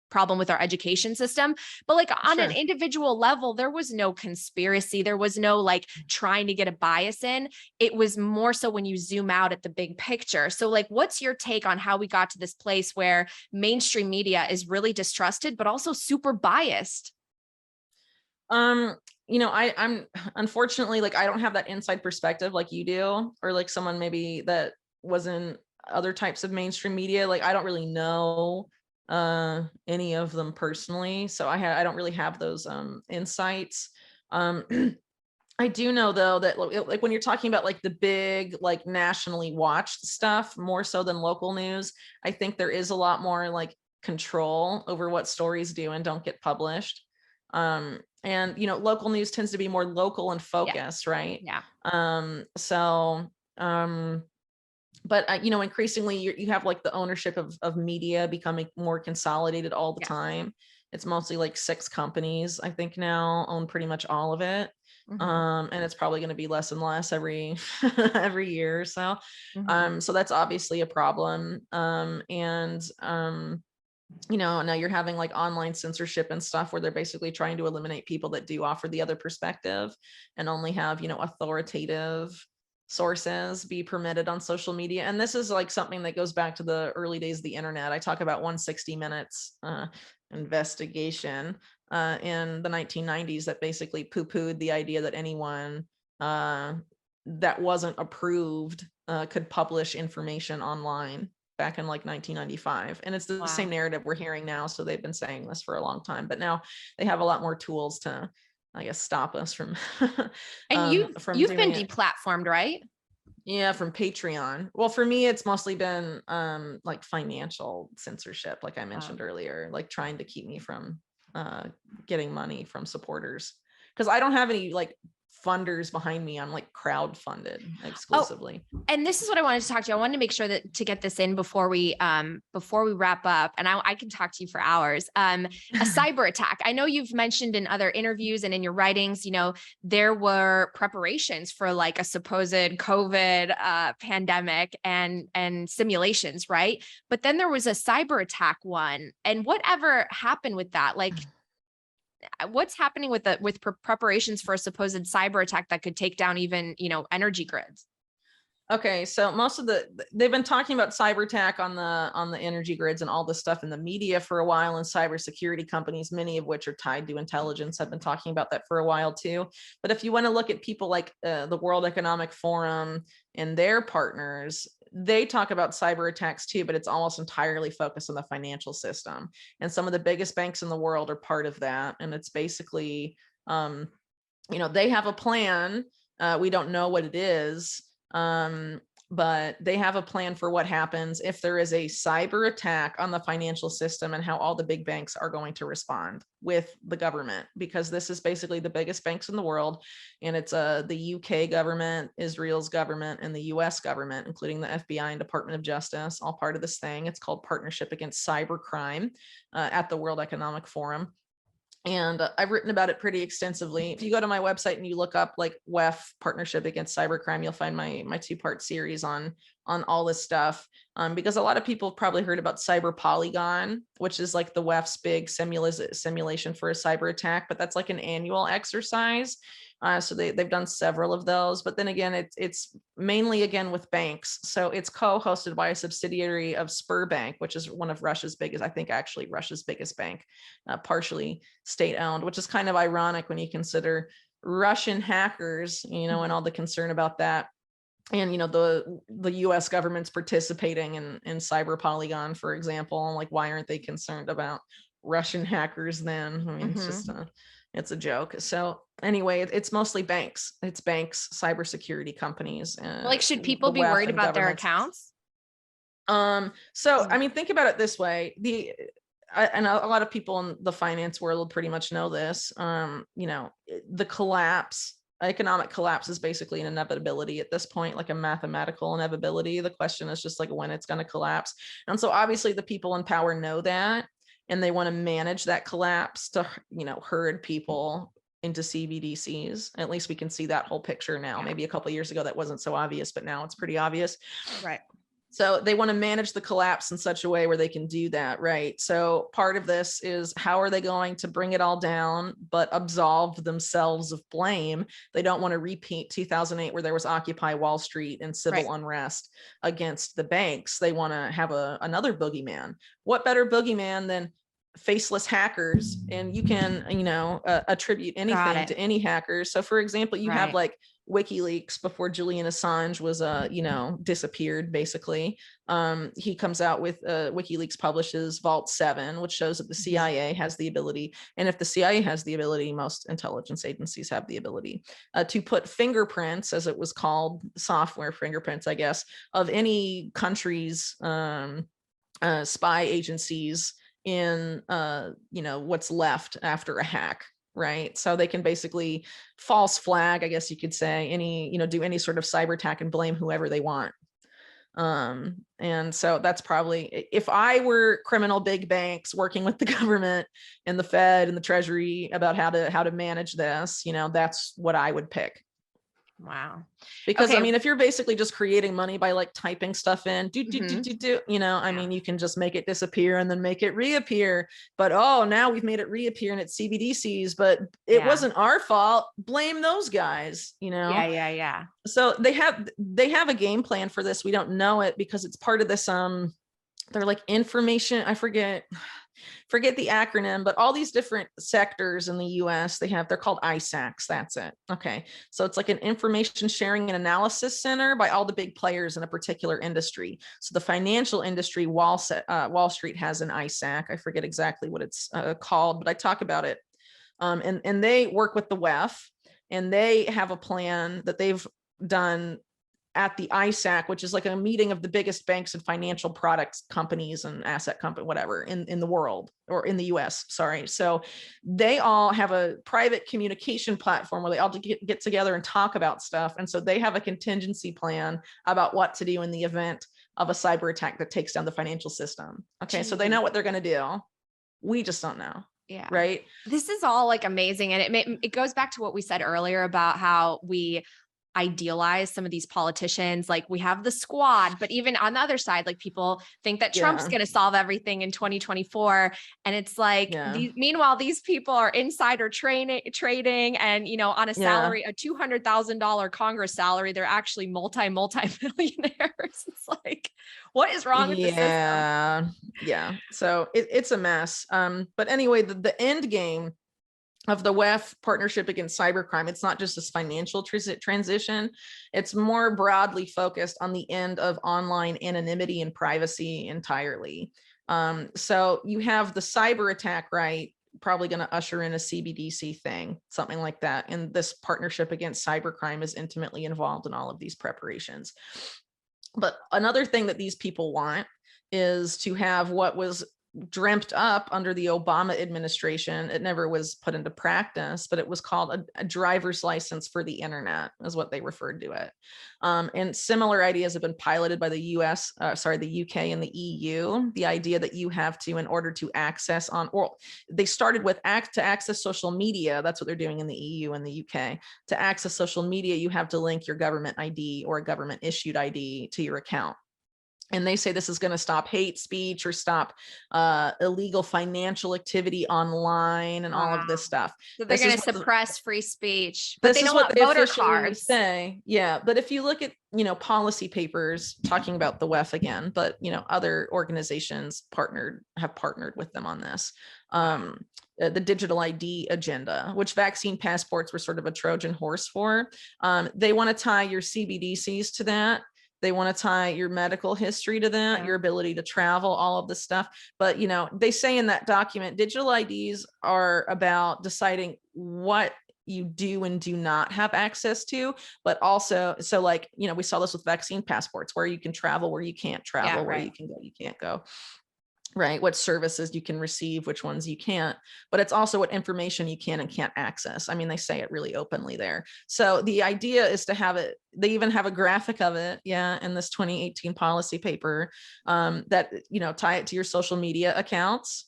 problem with our education system, but like on an Sure. individual level, there was no conspiracy, there was no like trying to get a bias in. It was more so when you zoom out at the big picture. So like, what's your take on how we got to this place where mainstream media is really distrusted but also super biased? Um, I'm unfortunately, like, I don't have that inside perspective like you do, or like someone maybe that was in other types of mainstream media. Like, I don't really know any of them personally, so I don't really have those insights. Um I do know though that like when you're talking about like the big like nationally watched stuff more so than local news, I think there is a lot more like control over what stories do and don't get published. And local news tends to be more local and Yeah. focused, right? Yeah. So but increasingly you have like the ownership of media becoming more consolidated all the Yes. time. It's mostly like 6 companies, I think, now own pretty much all of it. Hmm. And it's probably going to be less and less every every year or so. Hmm. So that's obviously a problem. And now you're having like online censorship and stuff where they're basically trying to eliminate people that do offer the other perspective, and only have authoritative sources be permitted on social media. And this is like something that goes back to the early days of the internet. I talk about 160 minutes investigation in the 1990s that basically poo-pooed the idea that anyone that wasn't approved could publish information online back in like 1995. And it's the same Wow. narrative we're hearing now. So they've been saying this for a long time, but now they have a lot more tools to, I guess, stop us from And from you've doing been it. deplatformed, right? Yeah, from Patreon. Well, for me, it's mostly been like financial censorship, like I Wow. mentioned earlier, like trying to keep me from getting money from supporters. Because I don't have any like funders behind me. I'm like crowd-funded Oh, exclusively. and this is what I wanted to talk to you. I wanted to make sure that to get this in before we wrap up, and I can talk to you for hours. A cyber attack. I know you've mentioned in other interviews and in your writings, there were preparations for like a supposed COVID pandemic and simulations, right? But then there was a cyber attack one, and whatever happened with that? Like, what's happening with preparations for a supposed cyber attack that could take down even energy grids? Okay, so they've been talking about cyber attack on the energy grids and all this stuff in the media for a while, and cybersecurity companies, many of which are tied to intelligence, have been talking about that for a while too. But if you want to look at people like the World Economic Forum and their partners, they talk about cyber attacks too, but it's almost entirely focused on the financial system. And some of the biggest banks in the world are part of that. And it's basically, they have a plan. We don't know what it is. But they have a plan for what happens if there is a cyber attack on the financial system and how all the big banks are going to respond with the government, because this is basically the biggest banks in the world. And it's the UK government, Israel's government, and the US government, including the FBI and Department of Justice, all part of this thing. It's called Partnership Against Cybercrime at the World Economic Forum. And I've written about it pretty extensively. If you go to my website and you look up like WEF, Partnership Against Cybercrime, you'll find my 2-part series on all this stuff. Because a lot of people have probably heard about Cyber Polygon, which is like the WEF's big simulation for a cyber attack, but that's like an annual exercise. So they've done several of those, but then again, it's mainly again with banks. So it's co-hosted by a subsidiary of Sberbank, which is one of Russia's biggest, I think actually Russia's biggest bank, partially state-owned, which is kind of ironic when you consider Russian hackers, and all the concern about that. And the US government's participating in cyber Polygon, for example. And like, why aren't they concerned about Russian hackers then? I mean, it's just it's a joke. So anyway, it's mostly banks. It's banks, cybersecurity companies. Like, should people be worried about their accounts? So I mean, think about it this way. And a lot of people in the finance world will pretty much know this. The economic collapse is basically an inevitability at this point, like a mathematical inevitability. The question is just like when it's going to collapse. And so obviously the people in power know that, and they want to manage that collapse to, herd people into CBDCs. At least we can see that whole picture now. Yeah. Maybe a couple of years ago that wasn't so obvious, but now it's pretty obvious. Right. So they want to manage the collapse in such a way where they can do that, right? So part of this is, how are they going to bring it all down, but absolve themselves of blame? They don't want to repeat 2008, where there was Occupy Wall Street and civil unrest against the banks. They want to have another boogeyman. What better boogeyman than faceless hackers? And you can, attribute anything to any hacker. So for example, you have like WikiLeaks before Julian Assange was, disappeared, basically. He comes out with, WikiLeaks publishes Vault 7, which shows that the CIA has the ability. And if the CIA has the ability, most intelligence agencies have the ability to put fingerprints, as it was called, software fingerprints, I guess, of any country's spy agencies in, what's left after a hack. Right. So they can basically false flag, I guess you could say, do any sort of cyber attack and blame whoever they want. And so that's probably, if I were criminal big banks working with the government and the Fed and the Treasury about how to manage this, that's what I would pick. Wow. Because I mean, if you're basically just creating money by like typing stuff in, I mean, you can just make it disappear and then make it reappear. But now we've made it reappear and it's CBDCs, but it wasn't our fault. Blame those guys, Yeah. So they have a game plan for this. We don't know it because it's part of this, they're like information, I forget the acronym, but all these different sectors in the US, they're called ISACs. That's it. Okay. So it's like an information sharing and analysis center by all the big players in a particular industry. So the financial industry, Wall Street has an ISAC. I forget exactly what it's called, but I talk about it. And they work with the WEF, and they have a plan that they've done at the ISAC, which is like a meeting of the biggest banks and financial products companies and asset company, whatever, in the world, or in the US, sorry. So they all have a private communication platform where they all get together and talk about stuff. And so they have a contingency plan about what to do in the event of a cyber attack that takes down the financial system. Okay, so they know what they're going to do. We just don't know. Yeah. Right. This is all like amazing. And it goes back to what we said earlier about how we idealize some of these politicians. Like we have the squad, but even on the other side, like people think that Trump's going to solve everything in 2024. And it's like, meanwhile, these people are insider trading and, you know, on a salary, a $200,000 Congress salary, they're actually multi-millionaires. It's like, what is wrong with the system? Yeah. So it's a mess. But anyway, the end game of the WEF partnership against cybercrime, it's not just this financial transition, it's more broadly focused on the end of online anonymity and privacy entirely. So you have the cyber attack, right? Probably going to usher in a CBDC thing, something like that. And this partnership against cybercrime is intimately involved in all of these preparations. But another thing that these people want is to have what was dreamt up under the Obama administration. It never was put into practice, but it was called a driver's license for the internet, is what they referred to it. And similar ideas have been piloted by the the UK and the EU. The idea that you have to, in order to access they started with to access social media. That's what they're doing in the EU and the UK. To access social media, you have to link your government ID or a government issued ID to your account. And they say this is going to stop hate speech or stop illegal financial activity online and all of this stuff. So they're going to suppress free speech, but they don't want voter cards. Say, yeah. But if you look at, you know, policy papers talking about the WEF again, but, you know, other organizations have partnered with them on this. The digital ID agenda, which vaccine passports were sort of a Trojan horse for. They want to tie your CBDCs to that. They want to tie your medical history to that, your ability to travel, all of this stuff. But, you know, they say in that document, digital IDs are about deciding what you do and do not have access to, but also, so like, you know, we saw this with vaccine passports, where you can travel, where you can't travel, where you can go, you can't go. Right, what services you can receive, which ones you can't, but it's also what information you can and can't access. I mean, they say it really openly there. So the idea is to have it, they even have a graphic of it, in this 2018 policy paper, that, you know, tie it to your social media accounts,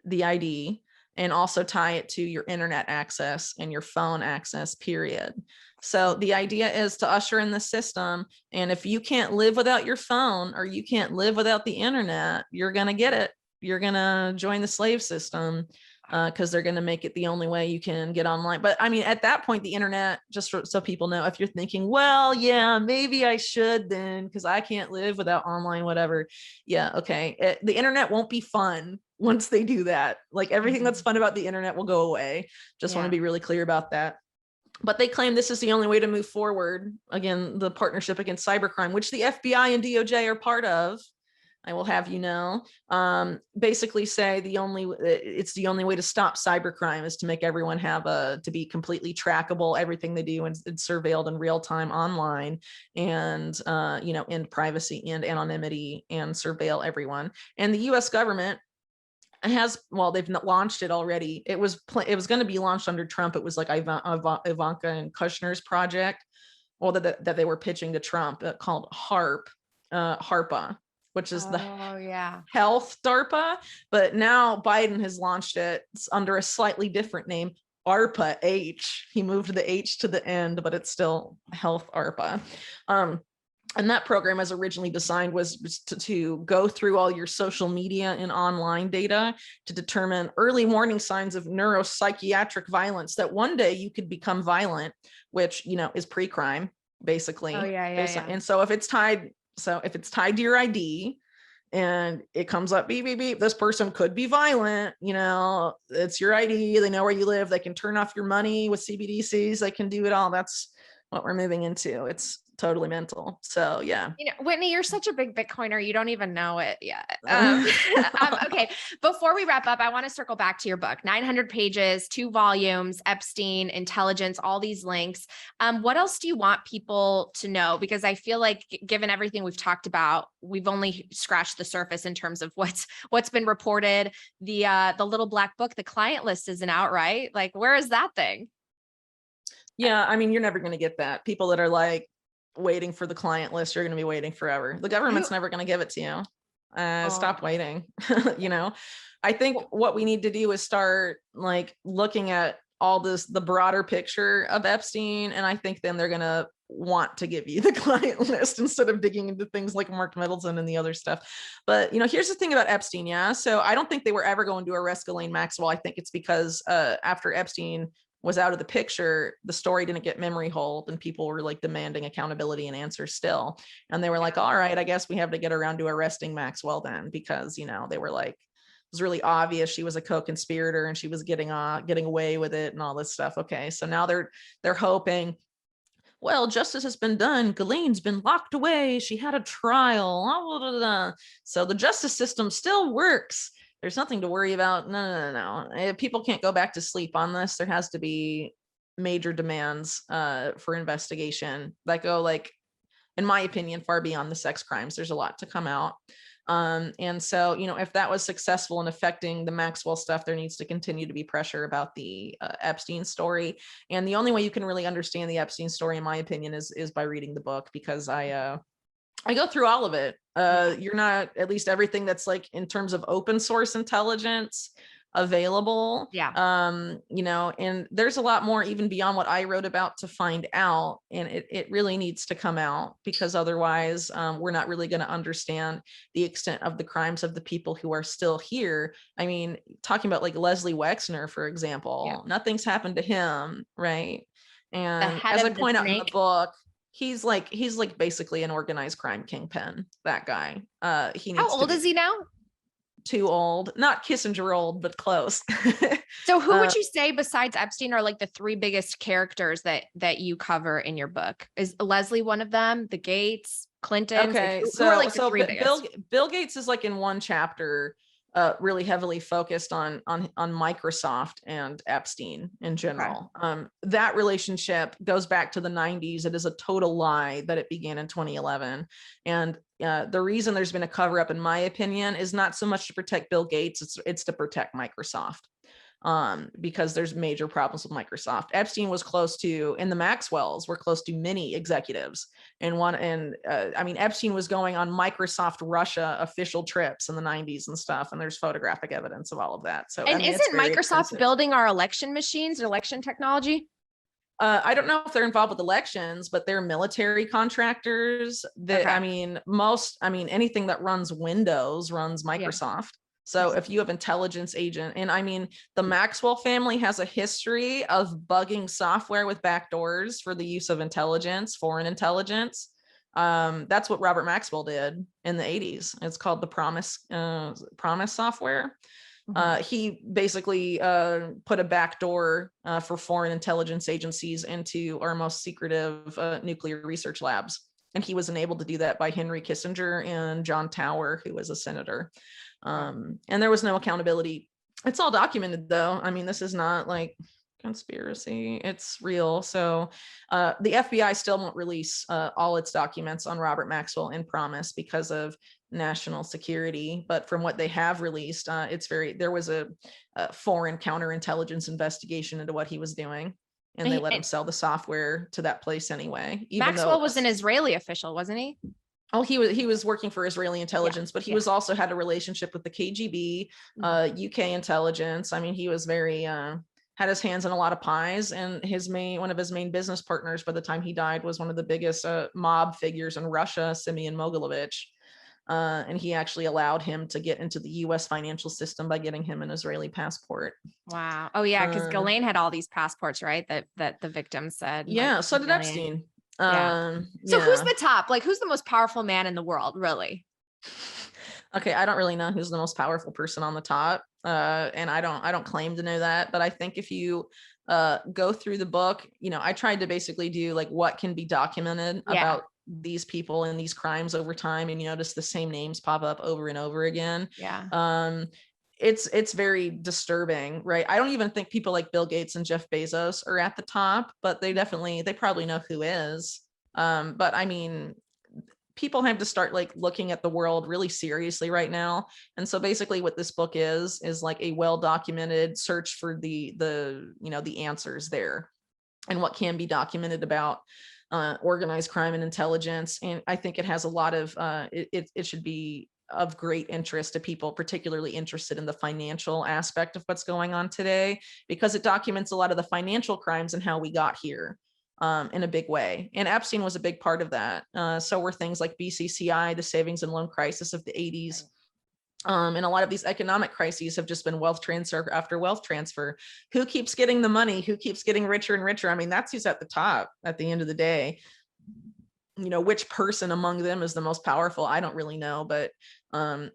the ID, and also tie it to your internet access and your phone access, period. So the idea is to usher in the system. And if you can't live without your phone, or you can't live without the internet, you're going to get it. You're going to join the slave system, because they're going to make it the only way you can get online. But I mean, at that point, the internet, just so people know, if you're thinking, well, yeah, maybe I should then, because I can't live without online, whatever. Yeah. Okay. The internet won't be fun once they do that. Like everything that's fun about the internet will go away. Just want to be really clear about that. But they claim this is the only way to move forward. Again, the partnership against cybercrime, which the FBI and DOJ are part of, I will have you know, basically say it's the only way to stop cybercrime is to make everyone to be completely trackable, everything they do and surveilled in real time online, and you know, end privacy and anonymity and surveil everyone. And the US government they've launched it already. It was going to be launched under Trump. It was like Ivanka and Kushner's project, that they were pitching to Trump, called HARPA, which is the health DARPA. But now Biden has launched it under a slightly different name, ARPA H. He moved the H to the end, but it's still health ARPA. And that program, as originally designed, was to go through all your social media and online data to determine early warning signs of neuropsychiatric violence, that one day you could become violent, which, you know, is pre-crime, basically. And so if it's tied to your ID and it comes up, beep, beep, beep, this person could be violent, you know, it's your ID, they know where you live, they can turn off your money with CBDCs, they can do it all. That's what we're moving into. It's totally mental. So yeah. You know, Whitney, you're such a big Bitcoiner. You don't even know it yet. Okay. Before we wrap up, I want to circle back to your book, 900 pages, 2 volumes, Epstein, intelligence, all these links. What else do you want people to know? Because I feel like given everything we've talked about, we've only scratched the surface in terms of what's been reported. The little black book, the client list isn't out, right? Like, where is that thing? Yeah, I mean, you're never going to get that. People that are like waiting for the client list, you're going to be waiting forever. The government's never going to give it to you. Stop waiting. You know, I think what we need to do is start like looking at all this, the broader picture of Epstein. And I think then they're going to want to give you the client list instead of digging into things like Mark Middleton and the other stuff. But, you know, here's the thing about Epstein. Yeah. So I don't think they were ever going to arrest Ghislaine Maxwell. I think it's because after Epstein was out of the picture, the story didn't get memory hold and people were like demanding accountability and answers still. And they were like, all right, I guess we have to get around to arresting Maxwell then, because, you know, they were like, it was really obvious she was a co-conspirator and she was getting away with it and all this stuff. Okay. So now they're hoping, well, justice has been done. Ghislaine's been locked away. She had a trial. So the justice system still works. There's nothing to worry about. No. People can't go back to sleep on this. There has to be major demands for investigation that go, like, in my opinion, far beyond the sex crimes. There's a lot to come out. And so, you know, if that was successful in affecting the Maxwell stuff, there needs to continue to be pressure about the Epstein story. And the only way you can really understand the Epstein story, in my opinion, is by reading the book, because I go through all of it. You're not, at least everything that's like in terms of open source intelligence available. Yeah. You know, and there's a lot more even beyond what I wrote about to find out. And it really needs to come out, because otherwise we're not really going to understand the extent of the crimes of the people who are still here. I mean, talking about like Leslie Wexner, for example, nothing's happened to him, right? The And head as I of the point out in the snake. book, he's like basically an organized crime kingpin. That guy. He How needs to old be is he now? too old, not Kissinger old, but close. So who would you say besides Epstein are like the 3 biggest characters that you cover in your book? Is Leslie one of them? The Gates, Clintons? Like, Okay, who are like the so 3 biggest? Bill Gates is like in one chapter, really heavily focused on Microsoft and Epstein in Okay. general. That relationship goes back to the 90s. It is a total lie that it began in 2011, and the reason there's been a cover up, in my opinion, is not so much to protect Bill Gates. It's to protect Microsoft. Because there's major problems with Microsoft. Epstein was close to, and the Maxwells were close to many executives. I mean, Epstein was going on Microsoft Russia official trips in the 90s and stuff. And there's photographic evidence of all of that. So, I And mean, it's isn't very Microsoft expensive. building our election machines, election technology? I don't know if they're involved with elections, but they're military contractors that, Okay. I mean, anything that runs Windows runs Yeah. Microsoft. So if you have intelligence agent, and I mean, the Maxwell family has a history of bugging software with backdoors for the use of intelligence, foreign intelligence. That's what Robert Maxwell did in the 80s. It's called the Promise software. He basically put a backdoor for foreign intelligence agencies into our most secretive nuclear research labs. And he was enabled to do that by Henry Kissinger and John Tower, who was a senator. And there was no accountability. It's all documented, though. I mean, this is not like conspiracy. It's real. So the FBI still won't release all its documents on Robert Maxwell and Promise because of national security. But from what they have released, there was a foreign counterintelligence investigation into what he was doing. And they let him sell the software to that place anyway. Maxwell was an Israeli official, wasn't he? Oh, he was working for Israeli intelligence, but he was also had a relationship with the KGB, UK intelligence. I mean, he was very had his hands in a lot of pies, and one of his main business partners by the time he died was one of the biggest mob figures in Russia, Simeon Mogilevich. And he actually allowed him to get into the US financial system by getting him an Israeli passport. Wow. Oh yeah, because Ghislaine had all these passports, right? That the victim said. Yeah, like, so did Epstein. Yeah. So who's the top? Like, who's the most powerful man in the world, really? Okay, I don't really know who's the most powerful person on the top, and I don't claim to know that. But I think if you go through the book. I tried to basically do like what can be documented about these people and these crimes over time, and you notice the same names pop up over and over again. It's very disturbing, right? I don't even think people like Bill Gates and Jeff Bezos are at the top, but they probably know who is. But I mean, people have to start like looking at the world really seriously right now. And so basically what this book is like a well-documented search for the answers there and what can be documented about organized crime and intelligence. And I think it has a lot of, it should be of great interest to people, particularly interested in the financial aspect of what's going on today, because it documents a lot of the financial crimes and how we got here in a big way. And Epstein was a big part of that. So were things like BCCI, the savings and loan crisis of the 80s. And a lot of these economic crises have just been wealth transfer after wealth transfer. Who keeps getting the money? Who keeps getting richer and richer? I mean, that's who's at the top at the end of the day. Which person among them is the most powerful? I don't really know, but I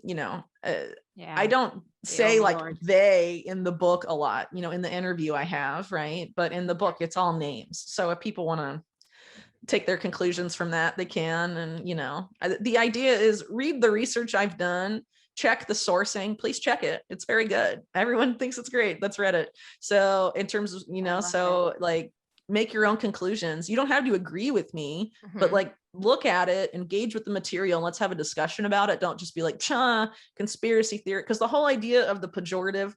don't say like they in the book a lot, in the interview I have, right? But in the book, it's all names. So if people want to take their conclusions from that, they can. And, the idea is read the research I've done, check the sourcing, please check it. It's very good. Everyone thinks it's great. That's Reddit. So in terms of, like, make your own conclusions. You don't have to agree with me, but like look at it, engage with the material, and let's have a discussion about it. Don't just be like, conspiracy theory. Because the whole idea of the pejorative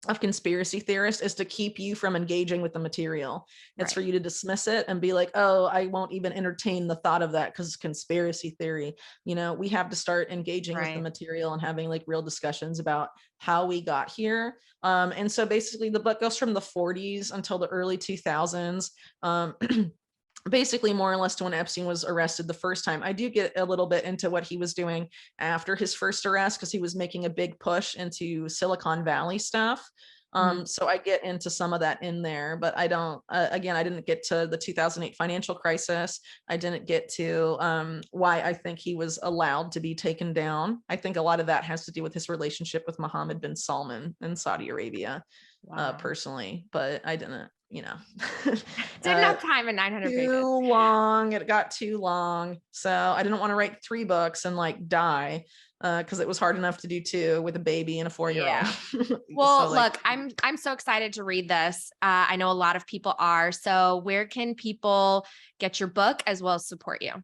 of conspiracy theorists is to keep you from engaging with the material. It's for you to dismiss it and be like, oh, I won't even entertain the thought of that because it's conspiracy theory. We have to start engaging with the material and having like real discussions about how we got here. And so basically the book goes from the 40s until the early 2000s. Basically more or less to when Epstein was arrested the first time. I do get a little bit into what he was doing after his first arrest, because he was making a big push into Silicon Valley stuff. So I get into some of that in there, but I don't, again, I didn't get to the 2008 financial crisis. I didn't get to why I think he was allowed to be taken down. I think a lot of that has to do with his relationship with Mohammed bin Salman in Saudi Arabia, personally, but I didn't. Didn't have time in 900 pages. Too long. It got too long. So I didn't want to write 3 books and like die, because it was hard enough to do 2 with a baby and a 4-year-old. Well, so, look, I'm so excited to read this. I know a lot of people are. So where can people get your book as well as support you?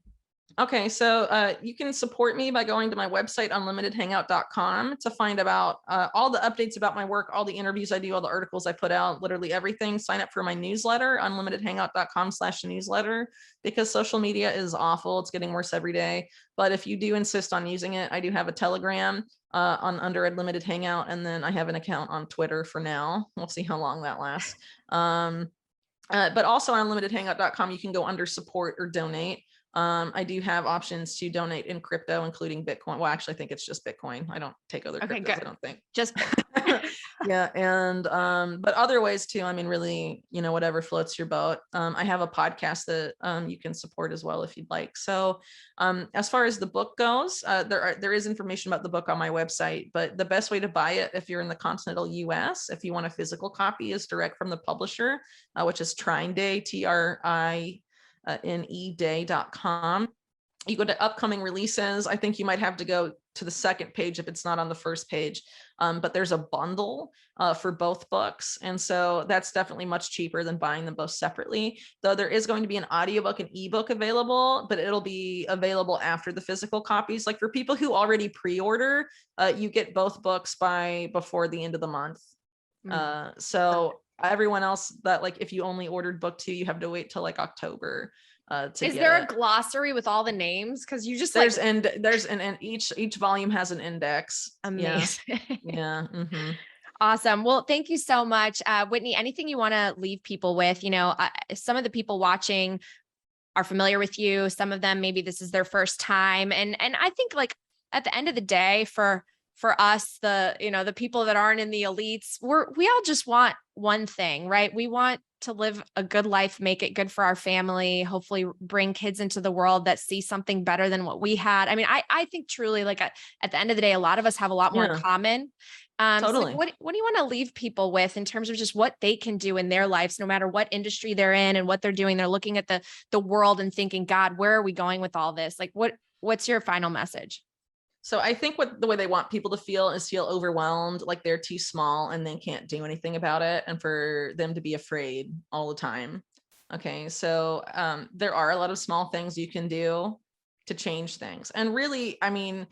Okay, so you can support me by going to my website, unlimitedhangout.com, to find about all the updates about my work, all the interviews I do, all the articles I put out, literally everything. Sign up for my newsletter, unlimitedhangout.com/newsletter, because social media is awful. It's getting worse every day. But if you do insist on using it, I do have a Telegram under Unlimited Hangout, and then I have an account on Twitter for now. We'll see how long that lasts. But also on unlimitedhangout.com, you can go under support or donate. I do have options to donate in crypto, including Bitcoin. Well, actually, I think it's just Bitcoin. I don't take other cryptos, good. I don't think. Just yeah. And but other ways too. I mean, really, whatever floats your boat. I have a podcast that you can support as well if you'd like. So as far as the book goes, there is information about the book on my website, but the best way to buy it if you're in the continental US, if you want a physical copy, is direct from the publisher, which is Trine Day, TRINEday.com. You go to upcoming releases. I think you might have to go to the second page if it's not on the first page. But there's a bundle for both books. And so that's definitely much cheaper than buying them both separately. Though there is going to be an audiobook and ebook available, but it'll be available after the physical copies. Like for people who already pre-order, you get both books before the end of the month. So everyone else that, like, if you only ordered book 2, you have to wait till like October. Is there a glossary with all the names? Because you just each volume has an index. Amazing. Yeah. Awesome. Well, thank you so much, Whitney. Anything you want to leave people with? Some of the people watching are familiar with you. Some of them, maybe this is their first time, and I think, like, at the end of the day, for us, the people that aren't in the elites, we all just want one thing, right? We want to live a good life, make it good for our family, hopefully bring kids into the world that see something better than what we had. I mean, I think truly, like, at the end of the day, a lot of us have a lot more in Yeah, common. So like, totally. what do you want to leave people with in terms of just what they can do in their lives, no matter what industry they're in and what they're doing? They're looking at the world and thinking, God, where are we going with all this? Like, what's your final message? So I think what the way they want people to feel is feel overwhelmed, like they're too small and they can't do anything about it, and for them to be afraid all the time. Okay, so there are a lot of small things you can do to change things. And really, I mean,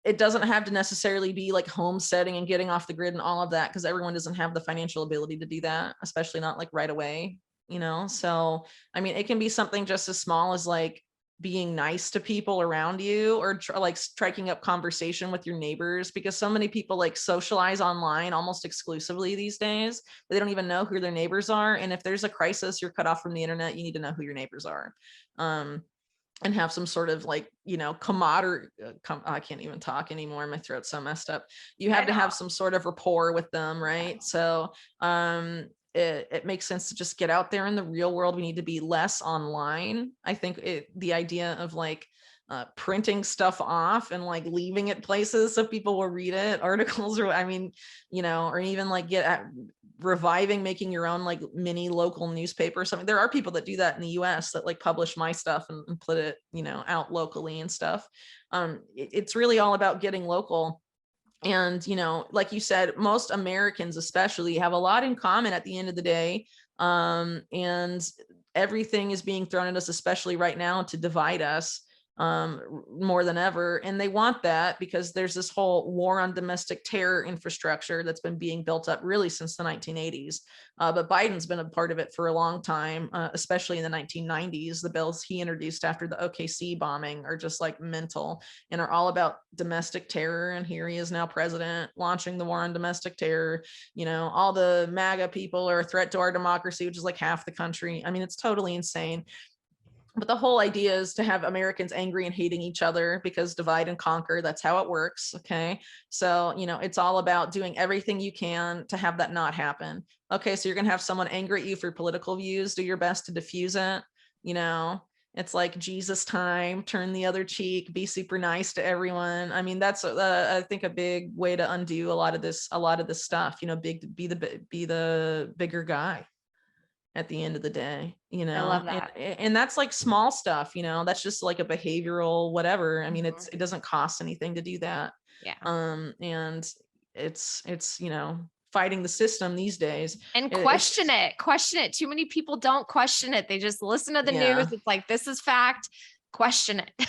it doesn't have to necessarily be like homesteading and getting off the grid and all of that, because everyone doesn't have the financial ability to do that, especially not like right away, you know? So, I mean, it can be something just as small as like being nice to people around you, or like striking up conversation with your neighbors, because so many people like socialize online almost exclusively these days. They don't even know who their neighbors are. And if there's a crisis, you're cut off from the internet, you need to know who your neighbors are. And have some sort of like, you know, camaraderie. I can't even talk anymore. My throat's so messed up. You have to have some sort of rapport with them, right? So it makes sense to just get out there in the real world. We need to be less online. I think the idea of like printing stuff off and like leaving it places so people will read it, articles, or I mean, you know, or even like get at reviving making your own like mini local newspaper or something. There are people that do that in the US that like publish my stuff and put it, you know, out locally and stuff. It's really all about getting local. And, you know, like you said, most Americans especially have a lot in common at the end of the day. And everything is being thrown at us, especially right now, to divide us more than ever. And they want that because there's this whole war on domestic terror infrastructure that's been being built up really since the 1980s. But Biden's been a part of it for a long time, especially in the 1990s. The bills he introduced after the OKC bombing are just like mental and are all about domestic terror. And here he is now president launching the war on domestic terror. You know, all the MAGA people are a threat to our democracy, which is like half the country. I mean, it's totally insane. But the whole idea is to have Americans angry and hating each other, because divide and conquer, that's how it works. Okay. So, you know, it's all about doing everything you can to have that not happen. Okay. So you're going to have someone angry at you for political views. Do your best to diffuse it. You know, it's like Jesus time, turn the other cheek, be super nice to everyone. I mean, that's I think a big way to undo a lot of this stuff, you know, be the bigger guy at the end of the day, you I know. love that. And that's like small stuff, you know, that's just like a behavioral whatever. I mean, Mhm. it doesn't cost anything to do that. Yeah. And it's you know, fighting the system these days. And It's question it. Too many people don't question it. They just listen to the yeah. news. It's like, this is fact. Question it.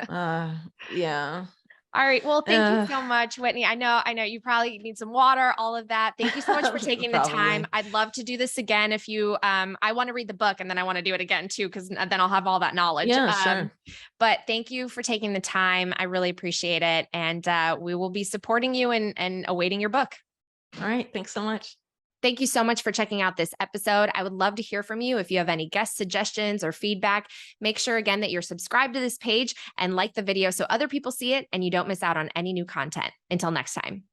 uh yeah. All right. Well, thank you uh so much, Whitney. I know you probably need some water, all of that. Thank you so much for taking the time. Probably. I'd love to do this again if you I want to read the book and then I want to do it again too, because then I'll have all that knowledge. Yeah, sure. But thank you for taking the time. I really appreciate it. And we will be supporting you and awaiting your book. All right, thanks so much. Thank you so much for checking out this episode. I would love to hear from you. If you have any guest suggestions or feedback, make sure again that you're subscribed to this page and like the video so other people see it and you don't miss out on any new content. Until next time.